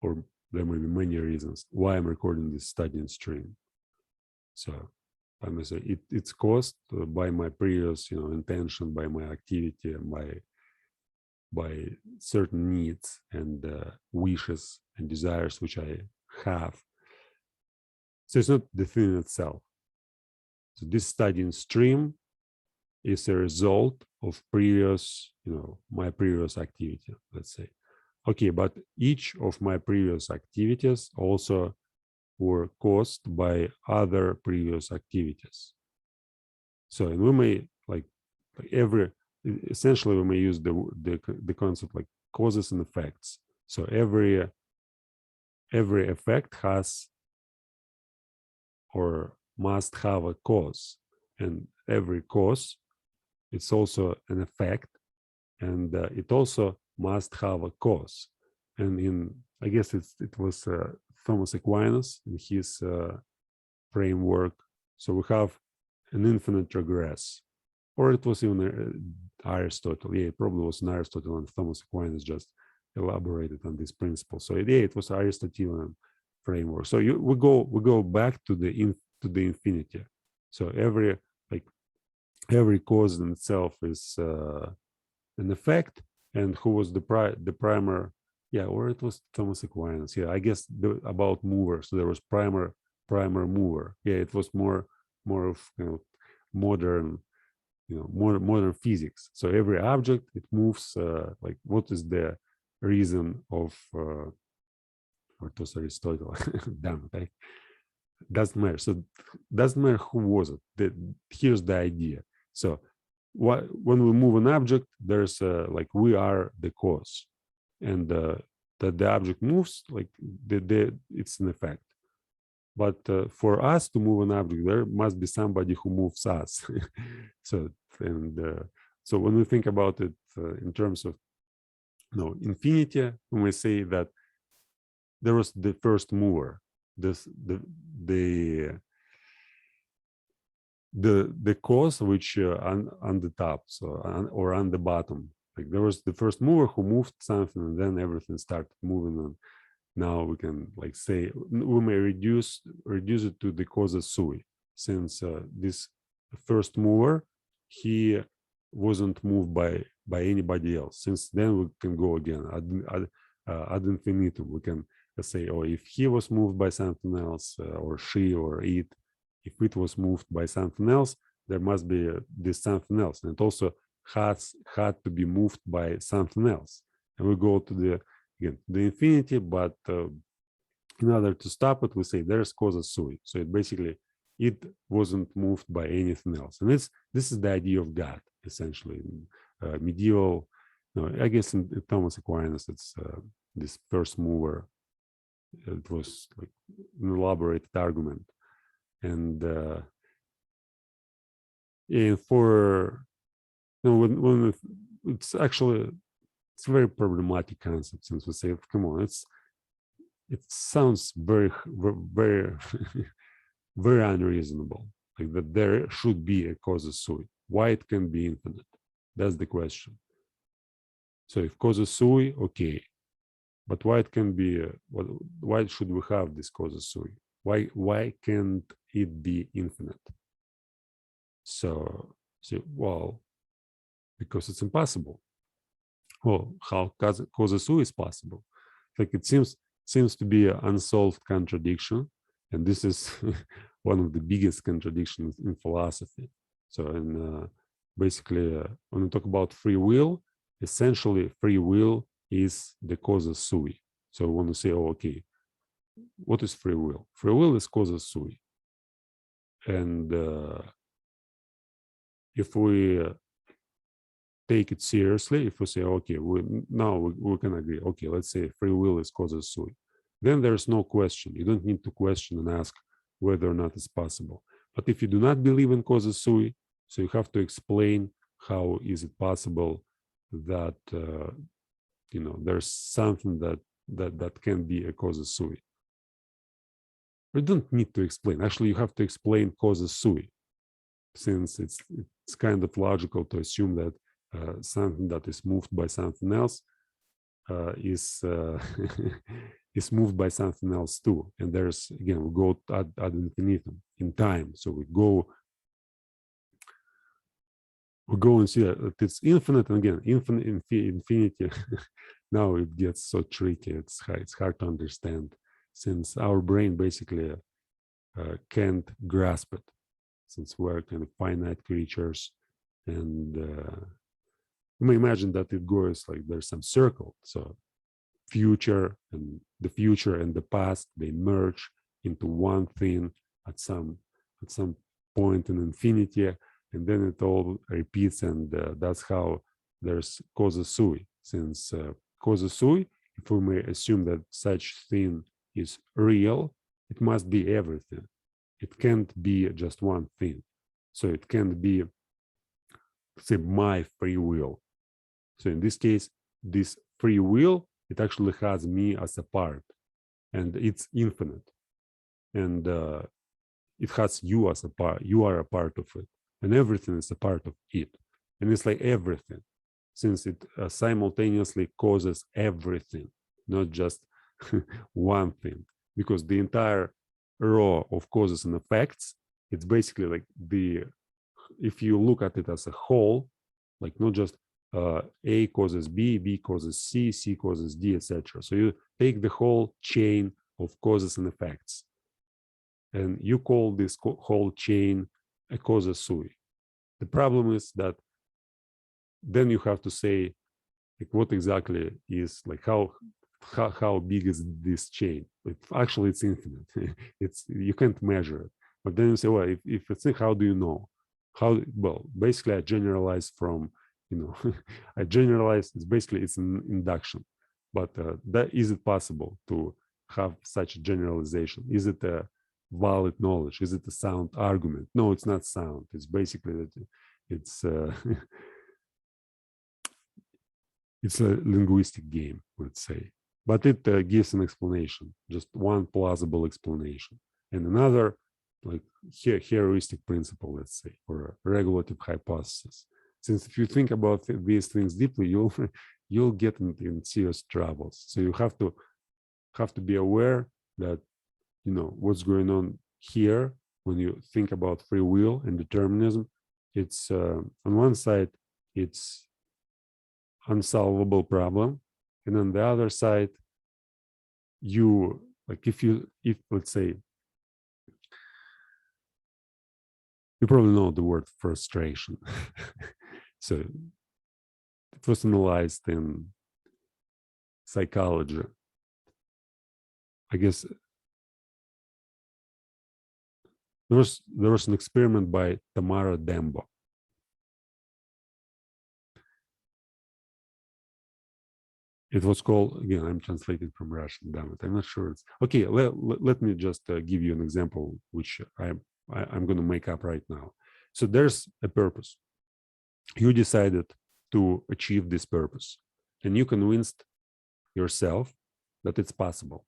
or there may be many reasons why I'm recording this studying stream. So I must say it's caused by my previous, intention, by my activity, and by certain needs and wishes and desires which I have. So it's not the thing itself. So this studying stream is a result of previous, my previous activity, let's say. Okay, but each of my previous activities also were caused by other previous activities. So, and we may essentially we may use the concept like causes and effects. So every effect has or must have a cause, and every cause, it's also an effect, and it also must have a cause. And I guess it was Thomas Aquinas in his framework. So we have an infinite regress, or it was even Aristotle. Yeah, it probably was Aristotle, and Thomas Aquinas just elaborated on this principle. So yeah, it was Aristotelian framework. So we go back to the infinity. So every cause in itself is an effect, and who was the primer? Yeah, or it was Thomas Aquinas. Yeah, I guess about mover. So there was primer mover. Yeah, it was more of modern, modern physics. So every object, it moves. Like, what is the reason of? Or it was Aristotle. Damn it, doesn't matter. So doesn't matter who was it. Here's the idea. So when we move an object, there's like, we are the cause, and that the object moves, like it's an effect. But for us to move an object, there must be somebody who moves us. So so when we think about it in terms of infinity, we may say that there was the first mover, the cause which on the top, so or on the bottom, like there was the first mover who moved something, and then everything started moving. And now we can like say we may reduce it to the causa sui, since this first mover, he wasn't moved by anybody else. Since then we can go again ad infinitum. We can say, oh, if he was moved by something else, or she or it, if it was moved by something else, there must be this something else, and it also had to be moved by something else. And we go to the infinity, but in order to stop it, we say there's causa sui. So it wasn't moved by anything else. And this is the idea of God, essentially. Medieval, I guess in Thomas Aquinas, it's this first mover. It was like an elaborated argument. And for when it's a very problematic concept, since we say, come on, it sounds very very unreasonable, like that there should be a causa sui. Why it can be infinite? That's the question. So if causa sui, okay, but why it can be? Why should we have this causa sui? Why can't it be infinite? So well, because it's impossible. Well, how causa sui is possible? Like, it seems to be an unsolved contradiction, and this is one of the biggest contradictions in philosophy. So, basically, when we talk about free will, essentially free will is the causa sui. So we want to say, oh, okay, what is free will? Free will is causa sui, and if we take it seriously, if we say, okay, we can agree, okay, let's say free will is causa sui, then there's no question. You don't need to question and ask whether or not it's possible. But if you do not believe in causa sui, so you have to explain how is it possible that there's something that can be a causa sui. You don't need to explain. Actually, you have to explain causa sui, since it's kind of logical to assume that something that is moved by something else is is moved by something else too. And there's, again, we go ad infinitum in time. So we go and see that it's infinite. And again, infinity. Now it gets so tricky. It's hard to understand, since our brain basically can't grasp it, since we're kind of finite creatures. And you may imagine that it goes like there's some circle. So future and the past, they merge into one thing at some point in infinity, and then it all repeats. And that's how there's causa sui. Since causa sui, if we may assume that such thing is real, it must be everything. It can't be just one thing. So it can't be, say, my free will. So in this case, this free will, it actually has me as a part, and it's infinite. And it has you as a part. You are a part of it, and everything is a part of it. And it's like everything, since it simultaneously causes everything, not just one thing. Because the entire row of causes and effects, it's basically like if you look at it as a whole, like not just A causes B, B causes C, C causes D, etc. So you take the whole chain of causes and effects, and you call this whole chain a causa sui. The problem is that then you have to say, like, what exactly is, like, how big is this chain? Actually, it's infinite. You can't measure it. But then you say, well, if it's, how do you know? Well, basically, I generalize from, I generalize. It's an induction. But is it possible to have such a generalization? Is it a valid knowledge? Is it a sound argument? No, it's not sound. It's basically that it's it's a linguistic game, let's say. But it gives an explanation, just one plausible explanation, and another, like, heuristic principle, let's say, or a regulative hypothesis. Since if you think about these things deeply, you'll get in serious troubles. So you have to be aware that what's going on here when you think about free will and determinism. It's on one side, it's unsolvable problem, and on the other side, if let's say, you probably know the word frustration. So it was analyzed in psychology. I guess there was an experiment by Tamara Dembo. It was called, again, I'm translating from Russian, damn it, I'm not sure it's okay. Let me just give you an example, which I'm going to make up right now. So there's a purpose. You decided to achieve this purpose, and you convinced yourself that it's possible.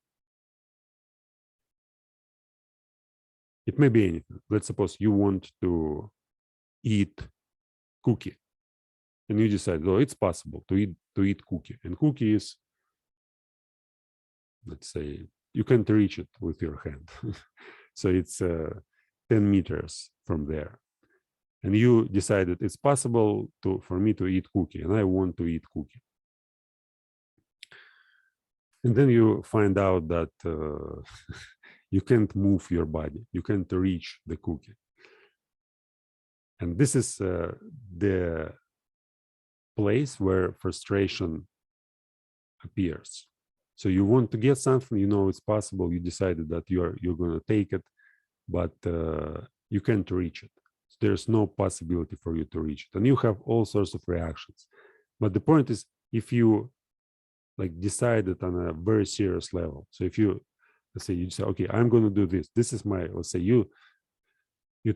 It may be anything. Let's suppose you want to eat cookie, and you decide, oh, it's possible to eat cookie. And cookie is, let's say, you can't reach it with your hand. So it's 10 meters from there. And you decided it's possible for me to eat cookie, and I want to eat cookie. And then you find out that you can't move your body. You can't reach the cookie. And this is the place where frustration appears. So you want to get something, it's possible, you decided that you're going to take it, but you can't reach it. So there's no possibility for you to reach it, and you have all sorts of reactions. But the point is, if you like decide it on a very serious level. So if you, let's say you say, okay, I'm going to do this. This is my, let's say you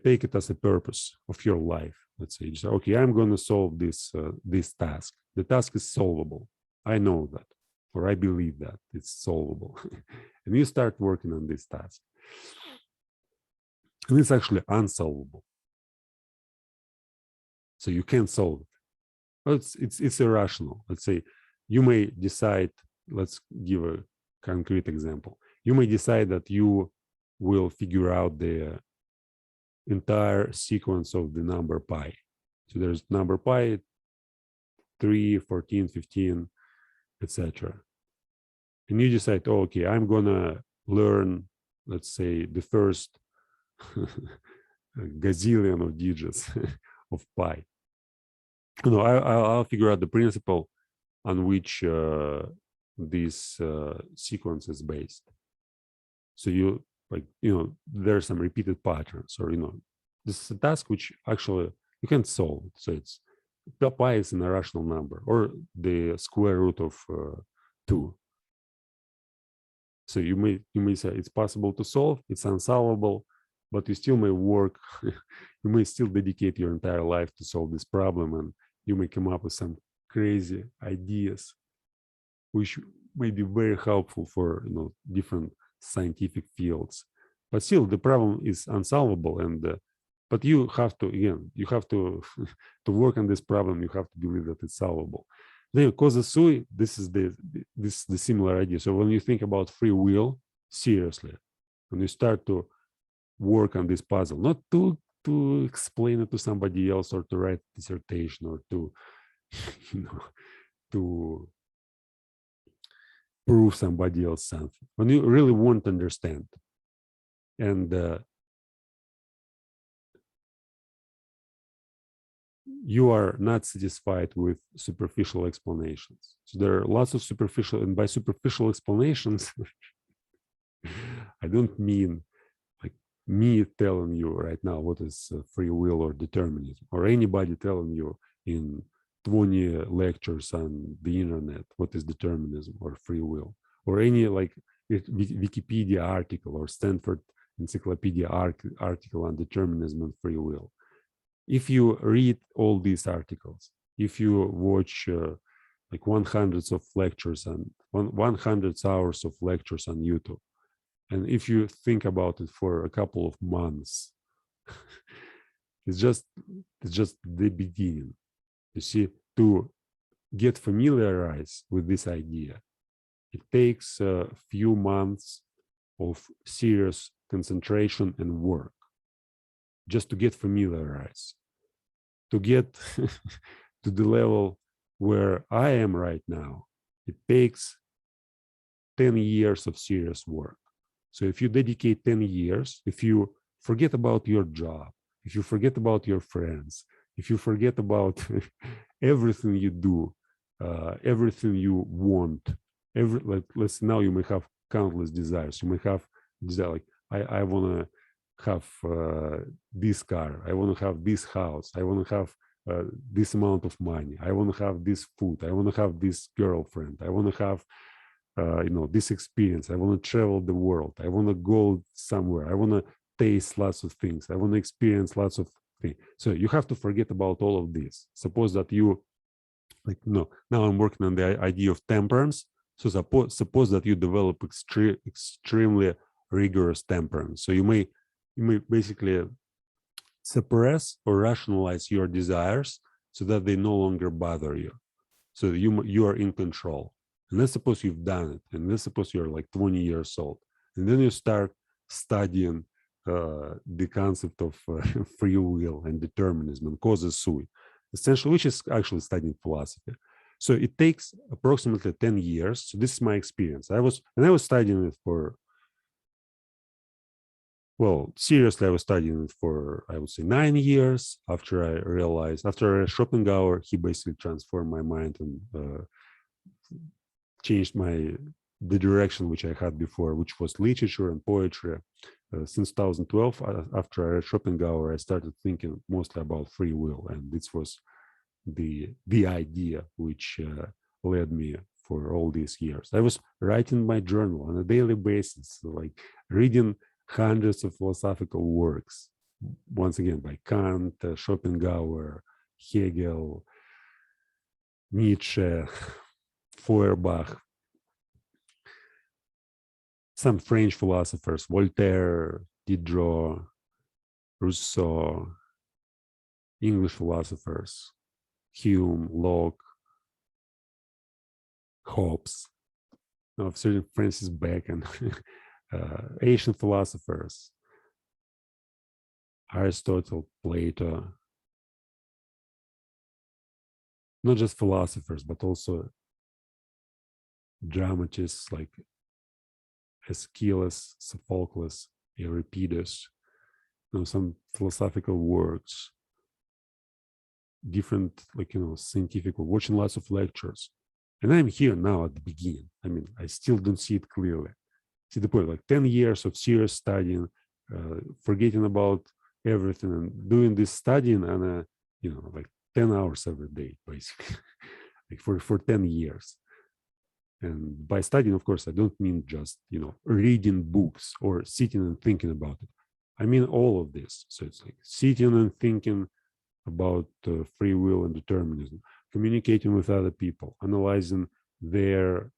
take it as a purpose of your life. Let's say you say, okay, I'm going to solve this task. The task is solvable. I know that, or I believe that it's solvable. And you start working on this task. And it's actually unsolvable. So you can't solve it. Well, it's irrational. Let's say you may decide, let's give a concrete example. You may decide that you will figure out the entire sequence of the number pi. So there's number pi, 3, 14, 15, etc. And you decide, oh, okay, I'm gonna learn, let's say, the first gazillion of digits of pi. You know, I'll figure out the principle on which this sequence is based. So you, like, you know, there's some repeated patterns, or, you know, this is a task which actually you can solve. So it's pi is an irrational number, or the square root of 2. So you may say it's possible to solve, it's unsolvable, but you still may work, you may still dedicate your entire life to solve this problem, and you may come up with some crazy ideas which may be very helpful for, you know, different scientific fields. But still, the problem is unsolvable, and but you have to, again, you have to to work on this problem. You have to believe that it's solvable. Then causa sui, this is the similar idea. So when you think about free will seriously, when you start to work on this puzzle, not to explain it to somebody else, or to write a dissertation, or to, you know, to prove somebody else something. When you really want to understand, and you are not satisfied with superficial explanations. So there are lots of superficial, and by superficial explanations, I don't mean like me telling you right now what is free will or determinism, or anybody telling you in 20 lectures on the internet what is determinism or free will, or any like Wikipedia article or Stanford Encyclopedia article on determinism and free will. If you read all these articles, if you watch like 100 of lectures and 100 hours of lectures on YouTube, and if you think about it for a couple of months, it's just the beginning. You see, to get familiarized with this idea, it takes a few months of serious concentration and work just to get familiarized, to get to the level where I am right now. It takes 10 years of serious work. So if you dedicate 10 years, if you forget about your job, if you forget about your friends, if you forget about everything you do, everything you want, like, let's now you may have countless desires. You may have desire like, I want to have this car, I want to have this house, I want to have this amount of money, I want to have this food, I want to have this girlfriend, I want to have you know, this experience, I want to travel the world, I want to go somewhere, I want to taste lots of things, I want to experience lots of things. So you have to forget about all of this. Suppose that you, like, no, now I'm working on the idea of temperance. So suppose that you develop extremely rigorous temperance. So you may basically suppress or rationalize your desires so that they no longer bother you. So you are in control. And let's suppose you've done it. And let's suppose you're like 20 years old. And then you start studying the concept of free will and determinism and causa sui, essentially, which is actually studying philosophy. So it takes approximately 10 years. So this is my experience. I was studying it for, well, seriously, I was studying it for, I would say, 9 years. After I realized, after Schopenhauer, he basically transformed my mind and changed the direction which I had before, which was literature and poetry. Since 2012, after I read Schopenhauer, I started thinking mostly about free will, and this was the idea which led me for all these years. I was writing my journal on a daily basis, like reading hundreds of philosophical works, once again by Kant, Schopenhauer, Hegel, Nietzsche, Feuerbach, some French philosophers, Voltaire, Diderot, Rousseau, English philosophers, Hume, Locke, Hobbes, certain Francis Bacon, Asian philosophers, Aristotle, Plato, not just philosophers, but also dramatists like Aeschylus, Sophocles, Euripides, some philosophical works, different, scientific, watching lots of lectures. And I'm here now at the beginning. I mean, I still don't see it clearly. See the point, like 10 years of serious studying, forgetting about everything and doing this studying and, like 10 hours every day, basically, like for 10 years. And by studying, of course, I don't mean just, reading books or sitting and thinking about it. I mean all of this. So it's like sitting and thinking about free will and determinism, communicating with other people, analyzing their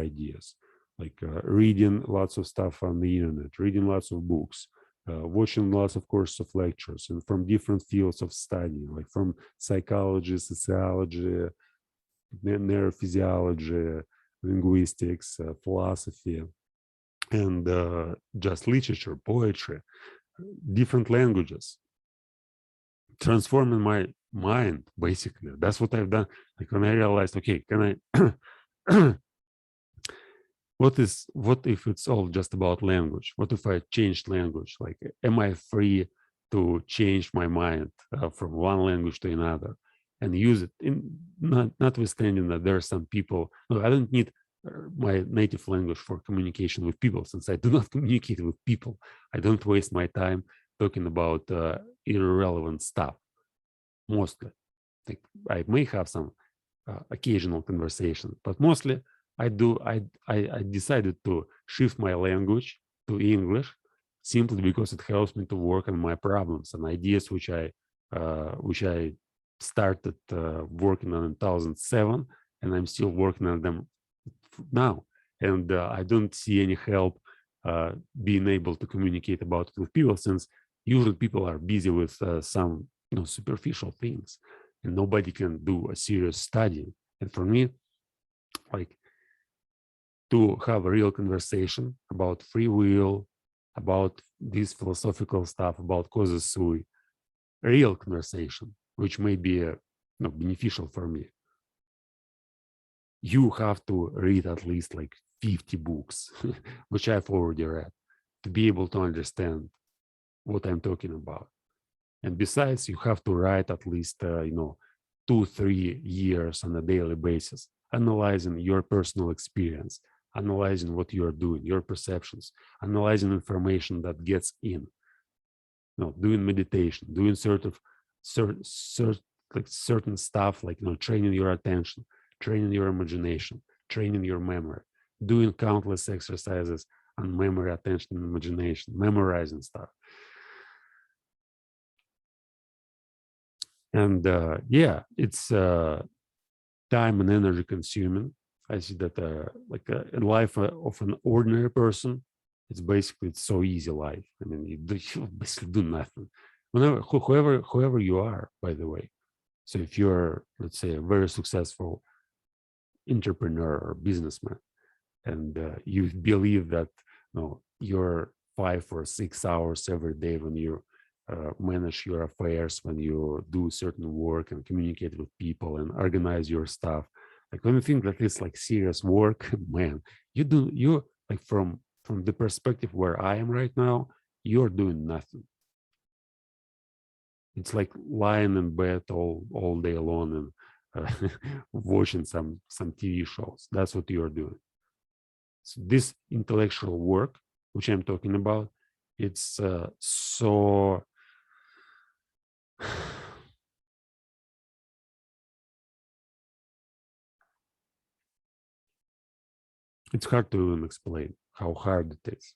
ideas, like reading lots of stuff on the internet, reading lots of books, watching lots of courses of lectures and from different fields of study, like from psychology, sociology, neurophysiology, linguistics, philosophy, and just literature, poetry, different languages, transforming my mind, basically. That's what I've done. Like when I realized, okay, can I what if it's all just about language? What if I changed language? Like, am I free to change my mind from one language to another and use it? Notwithstanding that there are some people, I don't need my native language for communication with people, since I do not communicate with people. I don't waste my time talking about irrelevant stuff, mostly. Like, I may have some occasional conversation, but mostly I decided to shift my language to English simply because it helps me to work on my problems and ideas which I started working on in 2007, and I'm still working on them now. And I don't see any help being able to communicate about it with people, since usually people are busy with some superficial things, and nobody can do a serious study. And for me, like, to have a real conversation about free will, about this philosophical stuff, about causes sui, a real conversation, which may be beneficial for me, you have to read at least like 50 books, which I've already read, to be able to understand what I'm talking about. And besides, you have to write at least, 2-3 years on a daily basis, analyzing your personal experience, analyzing what you are doing, your perceptions, analyzing information that gets in, doing meditation, doing certain stuff, like, training your attention, training your imagination, training your memory, doing countless exercises on memory, attention, and imagination, memorizing stuff. And it's time and energy consuming. I see that like a life of an ordinary person, it's so easy life. I mean, you basically do nothing. Whoever you are, by the way. So if you're, let's say, a very successful entrepreneur or businessman, and you believe that you're 5 or 6 hours every day when you manage your affairs, when you do certain work and communicate with people and organize your stuff, like when you think that it's like serious work, man, you like from the perspective where I am right now, you're doing nothing. It's like lying in bed all day long and watching some TV shows. That's what you're doing. So this intellectual work, which I'm talking about, it's so It's hard to even explain how hard it is.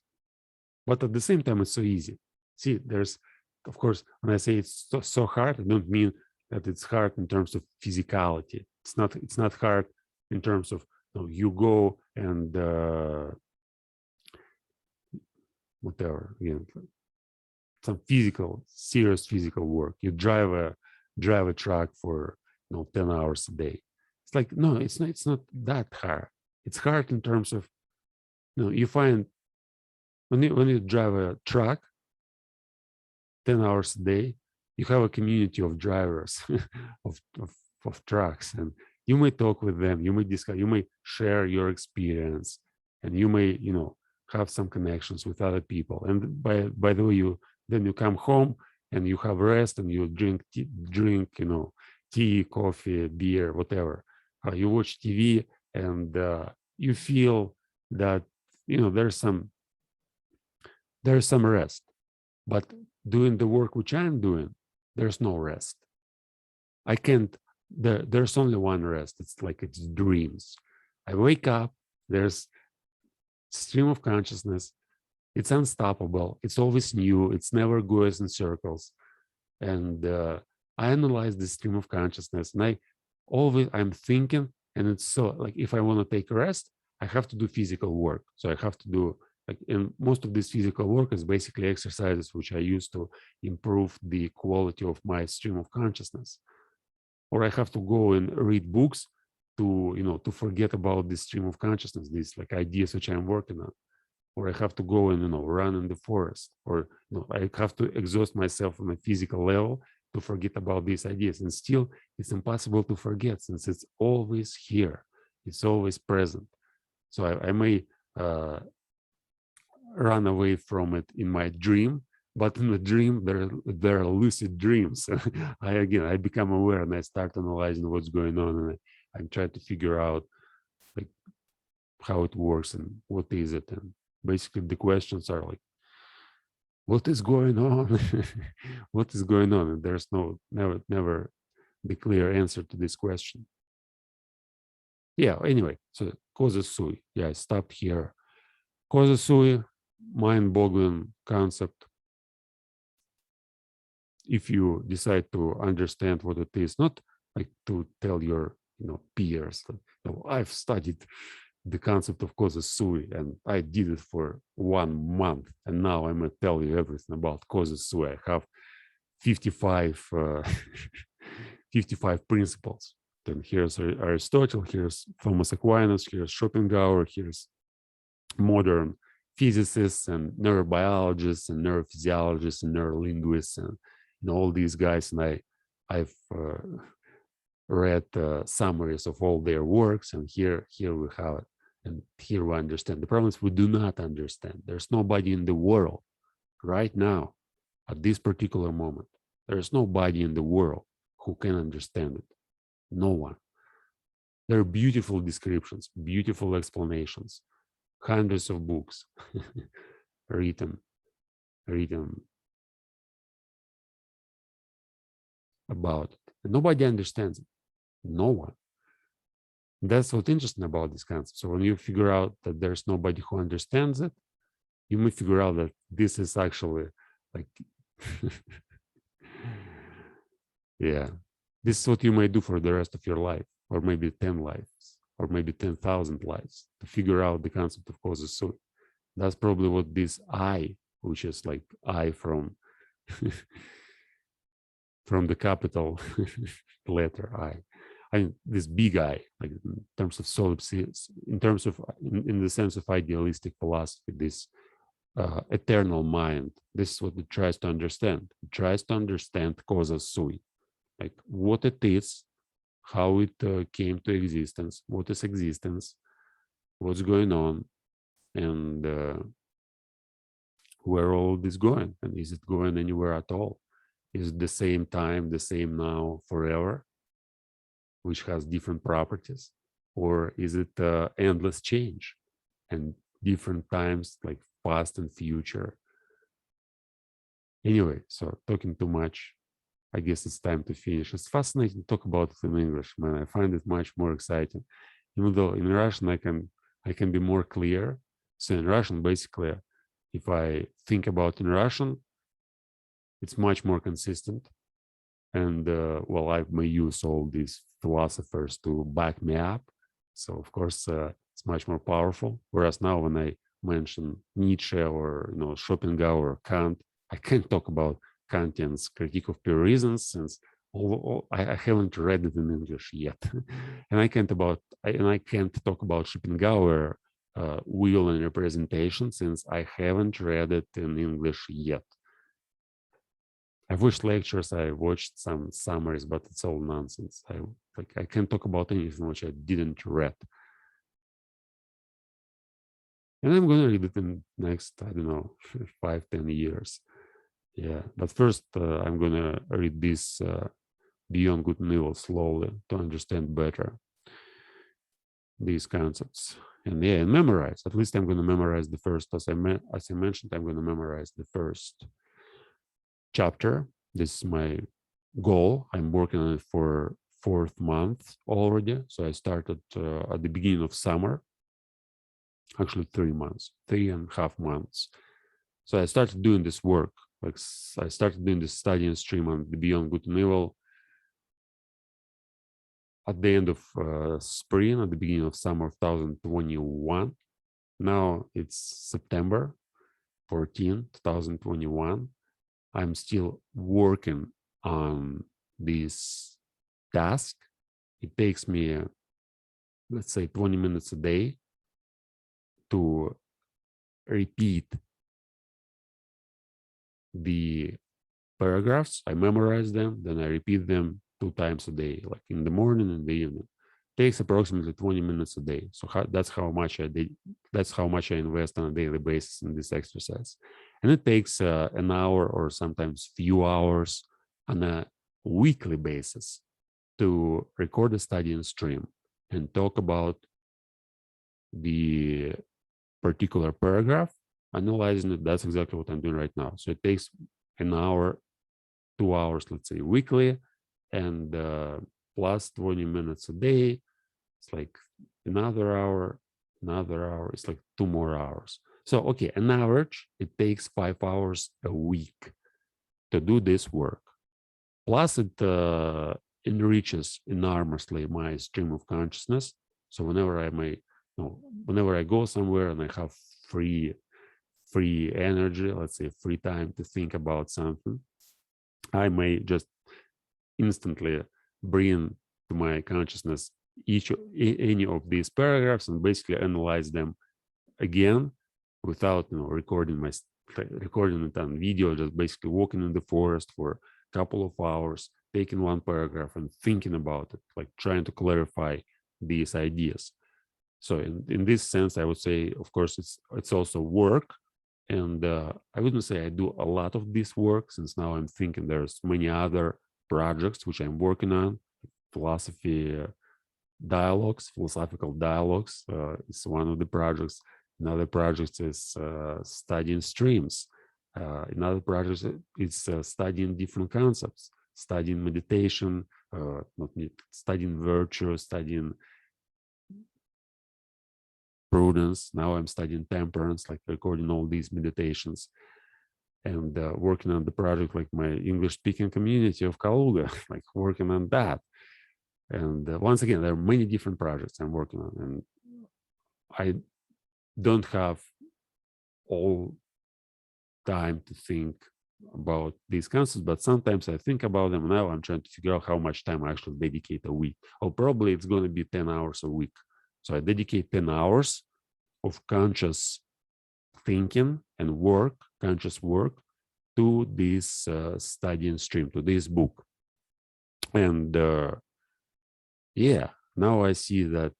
But at the same time, it's so easy. See, there's, of course, when I say it's so hard, I don't mean that it's hard in terms of physicality. It's not hard in terms of, you go and whatever, some serious physical work. You drive a truck for 10 hours a day. It's like, no, it's not that hard. It's hard in terms of, you find when you drive a truck 10 hours a day, you have a community of drivers of trucks, and you may talk with them, you may discuss, you may share your experience, and you may have some connections with other people. And by the way, you come home and you have rest, and you drink tea, coffee, beer, whatever. You watch TV, and you feel that there's some rest. But doing the work which I'm doing, there's no rest. I can't. There's only one rest. It's dreams. I wake up. There's stream of consciousness. It's unstoppable. It's always new. It's never goes in circles. And I analyze the stream of consciousness, and I'm thinking, and it's so if I want to take a rest, I have to do physical work. So I have to do and most of this physical work is basically exercises which I use to improve the quality of my stream of consciousness. Or I have to go and read books to forget about this stream of consciousness, these ideas which I'm working on. Or I have to go and run in the forest, or I have to exhaust myself on a physical level to forget about these ideas. And still, it's impossible to forget, since it's always here, it's always present. So I may run away from it in my dream, but in the dream there are lucid dreams. I become aware, and I start analyzing what's going on, and I try to figure out how it works and what is it. And basically the questions are what is going on? What is going on? And there's never the clear answer to this question. Yeah, anyway, so causa sui. Yeah, I stopped here. Causa sui, mind-boggling concept. If you decide to understand what it is, not to tell your peers, I've studied the concept of causa sui and I did it for 1 month, and now I'm gonna tell you everything about causa sui. I have 55 55 principles. Then here's Aristotle, here's Thomas Aquinas, here's Schopenhauer, here's modern physicists and neurobiologists and neurophysiologists and neurolinguists and all these guys. And I've read summaries of all their works, and here we have it, and here we understand. The problem is we do not understand. There's nobody in the world right now at this particular moment. There's nobody in the world who can understand it. No one. There are beautiful descriptions, beautiful explanations, hundreds of books written about it. And nobody understands it. No one. That's what's interesting about this concept. So when you figure out that there's nobody who understands it, you may figure out that this is actually yeah, this is what you may do for the rest of your life, or maybe 10 lives, or maybe 10,000 lives, to figure out the concept of causa sui. That's probably what this I, which is I from from the capital letter I, this big I, in terms of solipsism, in the sense of idealistic philosophy, this eternal mind. This is what it tries to understand. It tries to understand causa sui, what it is, how it came to existence, what is existence, what's going on, and where all this going, and is it going anywhere at all? Is it the same time, the same now, forever, which has different properties? Or is it endless change and different times, like past and future? Anyway, so talking too much, I guess it's time to finish. It's fascinating to talk about it in English, man. I find it much more exciting. Even though in Russian I I can be more clear. So in Russian, basically, if I think about in Russian, it's much more consistent. And well, I may use all these philosophers to back me up. So of course, it's much more powerful. Whereas now, when I mention Nietzsche or Schopenhauer or Kant, I can't talk about Kantian's Critique of Pure Reason since I haven't read it in English yet, and I can't talk about Schopenhauer Will and Representation since I haven't read it in English yet. I've watched lectures, I watched some summaries, but it's all nonsense. I can't talk about anything which I didn't read. And I'm going to read it in next, I don't know, 5-10 years. Yeah, but first I'm going to read this Beyond Good and Evil slowly to understand better these concepts. And yeah, and memorize. At least I'm going to memorize the first, as I mentioned, I'm going to memorize the first chapter. This is my goal. I'm working on it for 4th month already. So I started at the beginning of summer, actually 3.5 months. So I started doing this work. Like I started doing this study and stream on the Beyond Good and Evil at the end of spring, at the beginning of summer of 2021. Now it's September 14, 2021. I'm still working on this task. It takes me, let's say, 20 minutes a day to repeat the paragraphs. I memorize them, then I repeat them 2 times a day, like in the morning and the evening. It takes approximately 20 minutes a day. So that's how much I invest on a daily basis in this exercise. And it takes an hour or sometimes few hours on a weekly basis to record a study and stream and talk about the particular paragraph, analyzing it. That's exactly what I'm doing right now. So it takes an hour, 2 hours, let's say, weekly, and plus 20 minutes a day. It's like another hour. It's like 2 more hours. So, okay, on average, it takes 5 hours a week to do this work. Plus, it enriches enormously my stream of consciousness. So whenever I go somewhere and I have free energy, let's say free time to think about something, I may just instantly bring to my consciousness any of these paragraphs and basically analyze them again without recording it on video, just basically walking in the forest for a couple of hours, taking one paragraph and thinking about it, like trying to clarify these ideas. So in this sense, I would say, of course, it's also work. And I wouldn't say I do a lot of this work, since now I'm thinking there's many other projects which I'm working on. Philosophical dialogues is one of the projects. Another project is studying streams. Another project is studying different concepts, studying meditation, studying virtue, studying prudence. Now I'm studying temperance, like recording all these meditations and working on the project, like my English speaking community of Kaluga, like working on that. And once again, there are many different projects I'm working on, and I don't have all time to think about these concepts, but sometimes I think about them. Now I'm trying to figure out how much time I actually dedicate a week. Oh, probably it's going to be 10 hours a week. So I dedicate 10 hours of conscious thinking and conscious work to this study and stream, to this book. And yeah, now I see that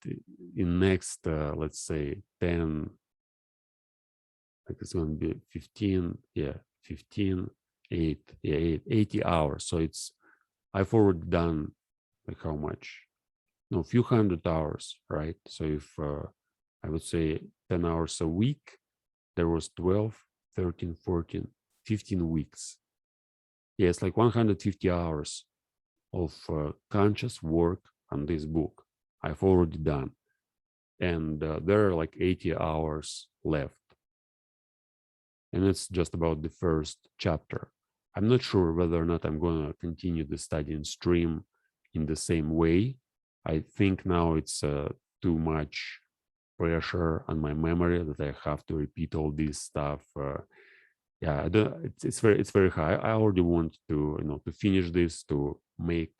in next, let's say 10, like it's going to be 15, 80 hours. So I've already done like how much? No, a few hundred hours, right? So if I would say 10 hours a week, there was 12, 13, 14, 15 weeks. Yeah, it's like 150 hours of conscious work on this book I've already done. and there are like 80 hours left. And it's just about the first chapter. I'm not sure whether or not I'm going to continue the study and stream in the same way. I think now it's too much pressure on my memory that I have to repeat all this stuff. Yeah, it's very high. I already want to to finish this, to make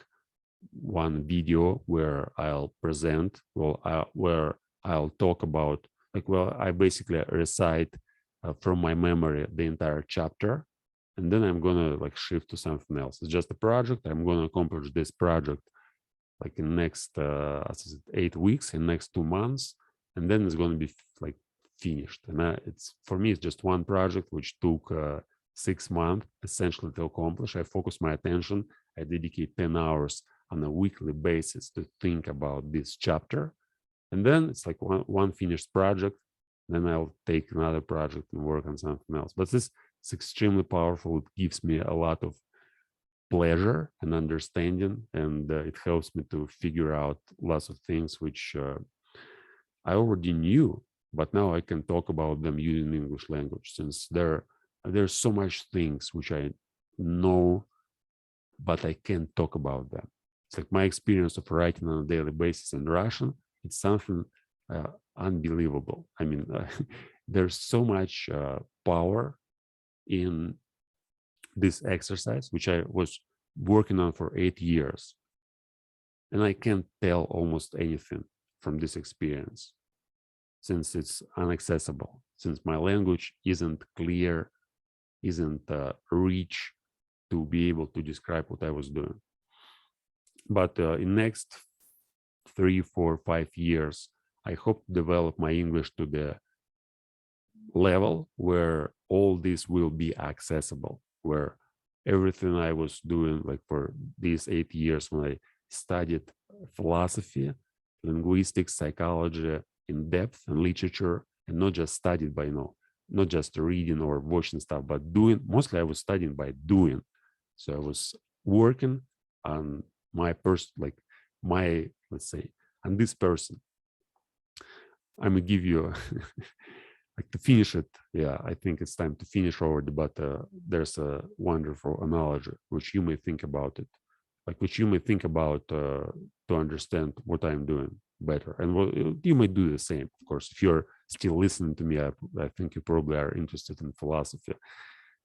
one video where I'll present, where I'll talk about, I basically recite from my memory the entire chapter, and then I'm gonna shift to something else. It's just a project. I'm gonna accomplish this project in next 8 weeks, in next 2 months, and then it's gonna be finished. And it's for me, it's just one project which took 6 months essentially to accomplish. I focus my attention. I dedicate 10 hours on a weekly basis to think about this chapter, and then it's like one finished project. Then I'll take another project and work on something else. But this is extremely powerful. It gives me a lot of pleasure and understanding, and it helps me to figure out lots of things which I already knew, but now I can talk about them using English language, since there's so much things which I know, but I can't talk about them. It's like my experience of writing on a daily basis in Russian. It's something unbelievable. I mean, there's so much power in this exercise, which I was working on for 8 years. And I can't tell almost anything from this experience, since it's inaccessible, since my language isn't clear, isn't rich to be able to describe what I was doing. But in next 3, 4, 5 years, I hope to develop my English to the level where all this will be accessible, where everything I was doing for these 8 years when I studied philosophy, linguistics, psychology in depth, and literature, and not just studied by not just reading or watching stuff, but doing. Mostly I was studying by doing. So I was working on my let's say, on this person. I'm gonna give you to finish it. Yeah, I think it's time to finish already, but there's a wonderful analogy which you may think about it, which you may think about to understand what I'm doing better. And you may do the same, of course. If you're still listening to me, I think you probably are interested in philosophy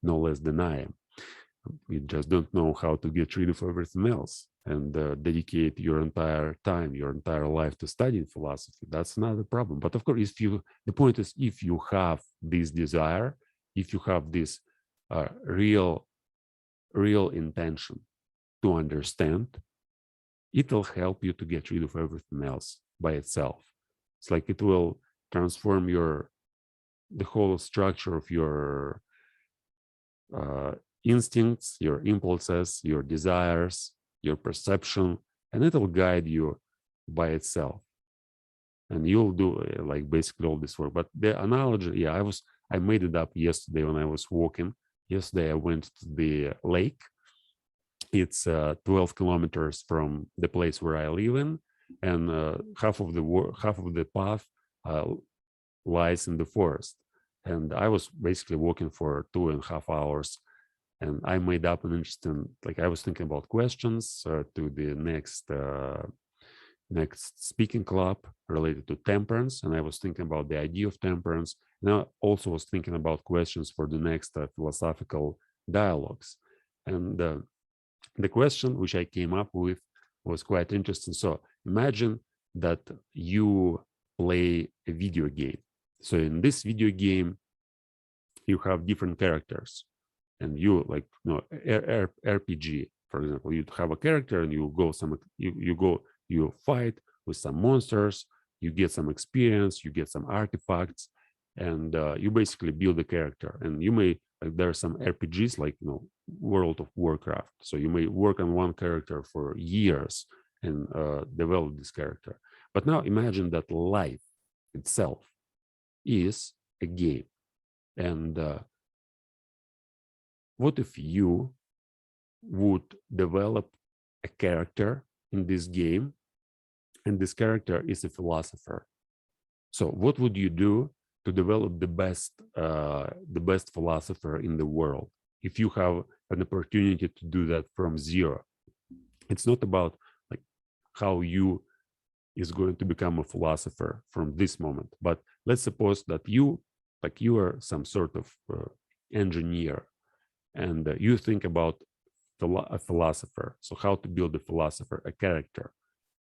no less than I am. You just don't know how to get rid of everything else and dedicate your entire time, your entire life to studying philosophy. That's another problem. But of course, the point is, if you have this desire, if you have this real intention to understand, it will help you to get rid of everything else by itself. It's like it will transform the whole structure of your instincts, your impulses, your desires, your perception, and it will guide you by itself. And you'll do basically all this work. But the analogy, yeah, I made it up yesterday when I was walking. Yesterday I went to the lake. It's 12 kilometers from the place where I live in, and half of the path lies in the forest. And I was basically walking for 2.5 hours. And I made up an interesting, I was thinking about questions to the next speaking club related to temperance. And I was thinking about the idea of temperance. And I also was thinking about questions for the next philosophical dialogues. And the question which I came up with was quite interesting. So imagine that you play a video game. So in this video game, you have different characters. And you RPG, for example, you have a character and you fight with some monsters, you get some experience, you get some artifacts, and you basically build a character. And you may there are some RPGs World of Warcraft, so you may work on one character for years and develop this character. But now imagine that life itself is a game, and what if you would develop a character in this game, and this character is a philosopher? So what would you do to develop the best philosopher in the world if you have an opportunity to do that from zero? It's not about like how you is going to become a philosopher from this moment, but let's suppose that you are some sort of engineer, and you think about a philosopher. So how to build a philosopher, a character,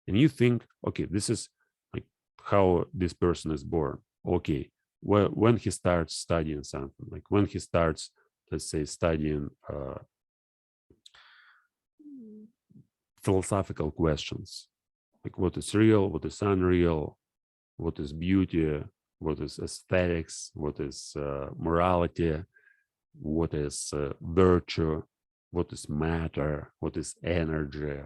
and you think, okay, this is like how this person is born. Okay, when he starts studying something, like when he starts, let's say, studying philosophical questions, like what is real, what is unreal, what is beauty, what is aesthetics, what is morality, what is virtue, what is matter, what is energy,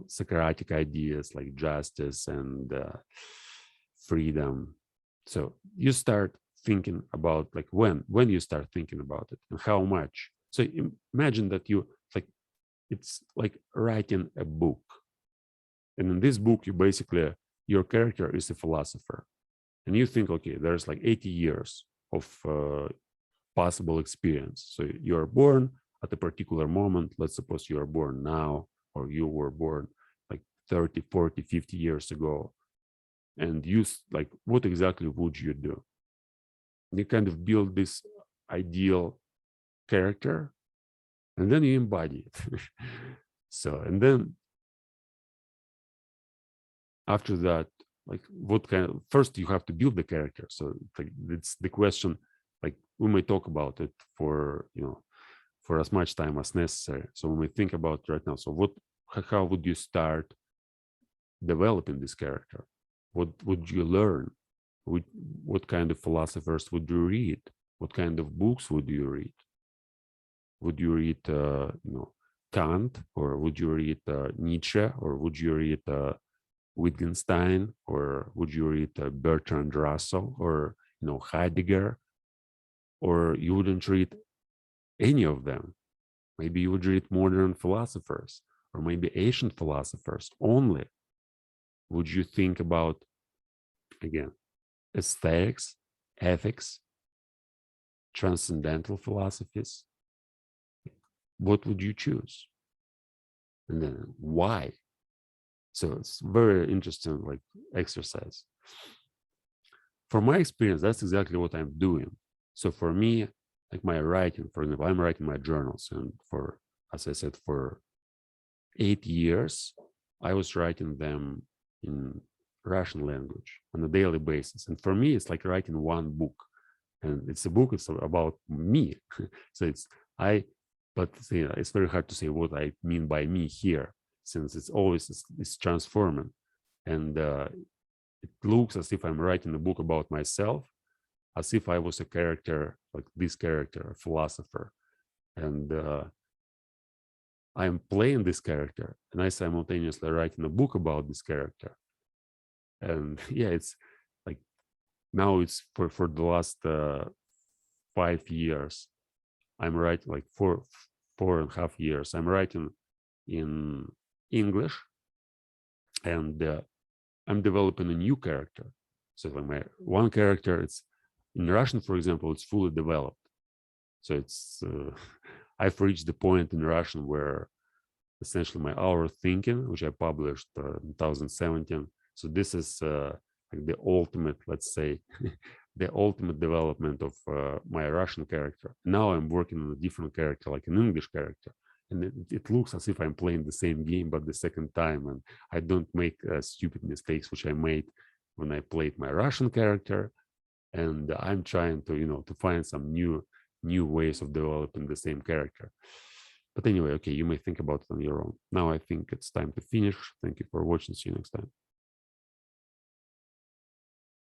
Socratic ideas like justice and freedom. So you start thinking about like when you start thinking about it and how much. So imagine that you like, it's like writing a book. And in this book, you basically, your character is a philosopher. And you think, okay, there's like 80 years of possible experience. So you're born at a particular moment. Let's suppose you are born now, or you were born like 30, 40, 50 years ago. And you like, what exactly would you do? You kind of build this ideal character, and then you embody it. So, and then after that, like what kind of, first you have to build the character. So like, it's the question, like we may talk about it for, for as much time as necessary. So when we think about right now, so how would you start developing this character? What would you learn? What kind of philosophers would you read? What kind of books would you read? Would you read, Kant, or would you read Nietzsche, or would you read Wittgenstein, or would you read Bertrand Russell, or Heidegger, or you wouldn't read any of them? Maybe you would read modern philosophers, or maybe ancient philosophers only. Would you think about, again, aesthetics, ethics, transcendental philosophies? What would you choose? And then why? So it's very interesting, like, exercise. From my experience, that's exactly what I'm doing. So for me, like my writing, for example, I'm writing my journals, and for, as I said, for 8 years, I was writing them in Russian language on a daily basis. And for me, it's like writing one book, and it's a book. It's about me. So but it's very hard to say what I mean by me here, since it's transforming, and it looks as if I'm writing a book about myself, as if I was a character, like this character, a philosopher, and I'm playing this character, and I simultaneously writing a book about this character. And yeah, it's like, now it's for the last 5 years, I'm writing, like 4.5 years, I'm writing in English, and I'm developing a new character. So like my one character, it's in Russian, for example, it's fully developed. So it's I've reached the point in Russian where essentially my hour of thinking, which I published in 2017. So this is like the ultimate, let's say, the ultimate development of my Russian character. Now I'm working on a different character, like an English character. And it looks as if I'm playing the same game, but the second time. And I don't make stupid mistakes, which I made when I played my Russian character. And I'm trying to, to find some new ways of developing the same character. But anyway, okay, you may think about it on your own. Now I think it's time to finish. Thank you for watching. See you next time.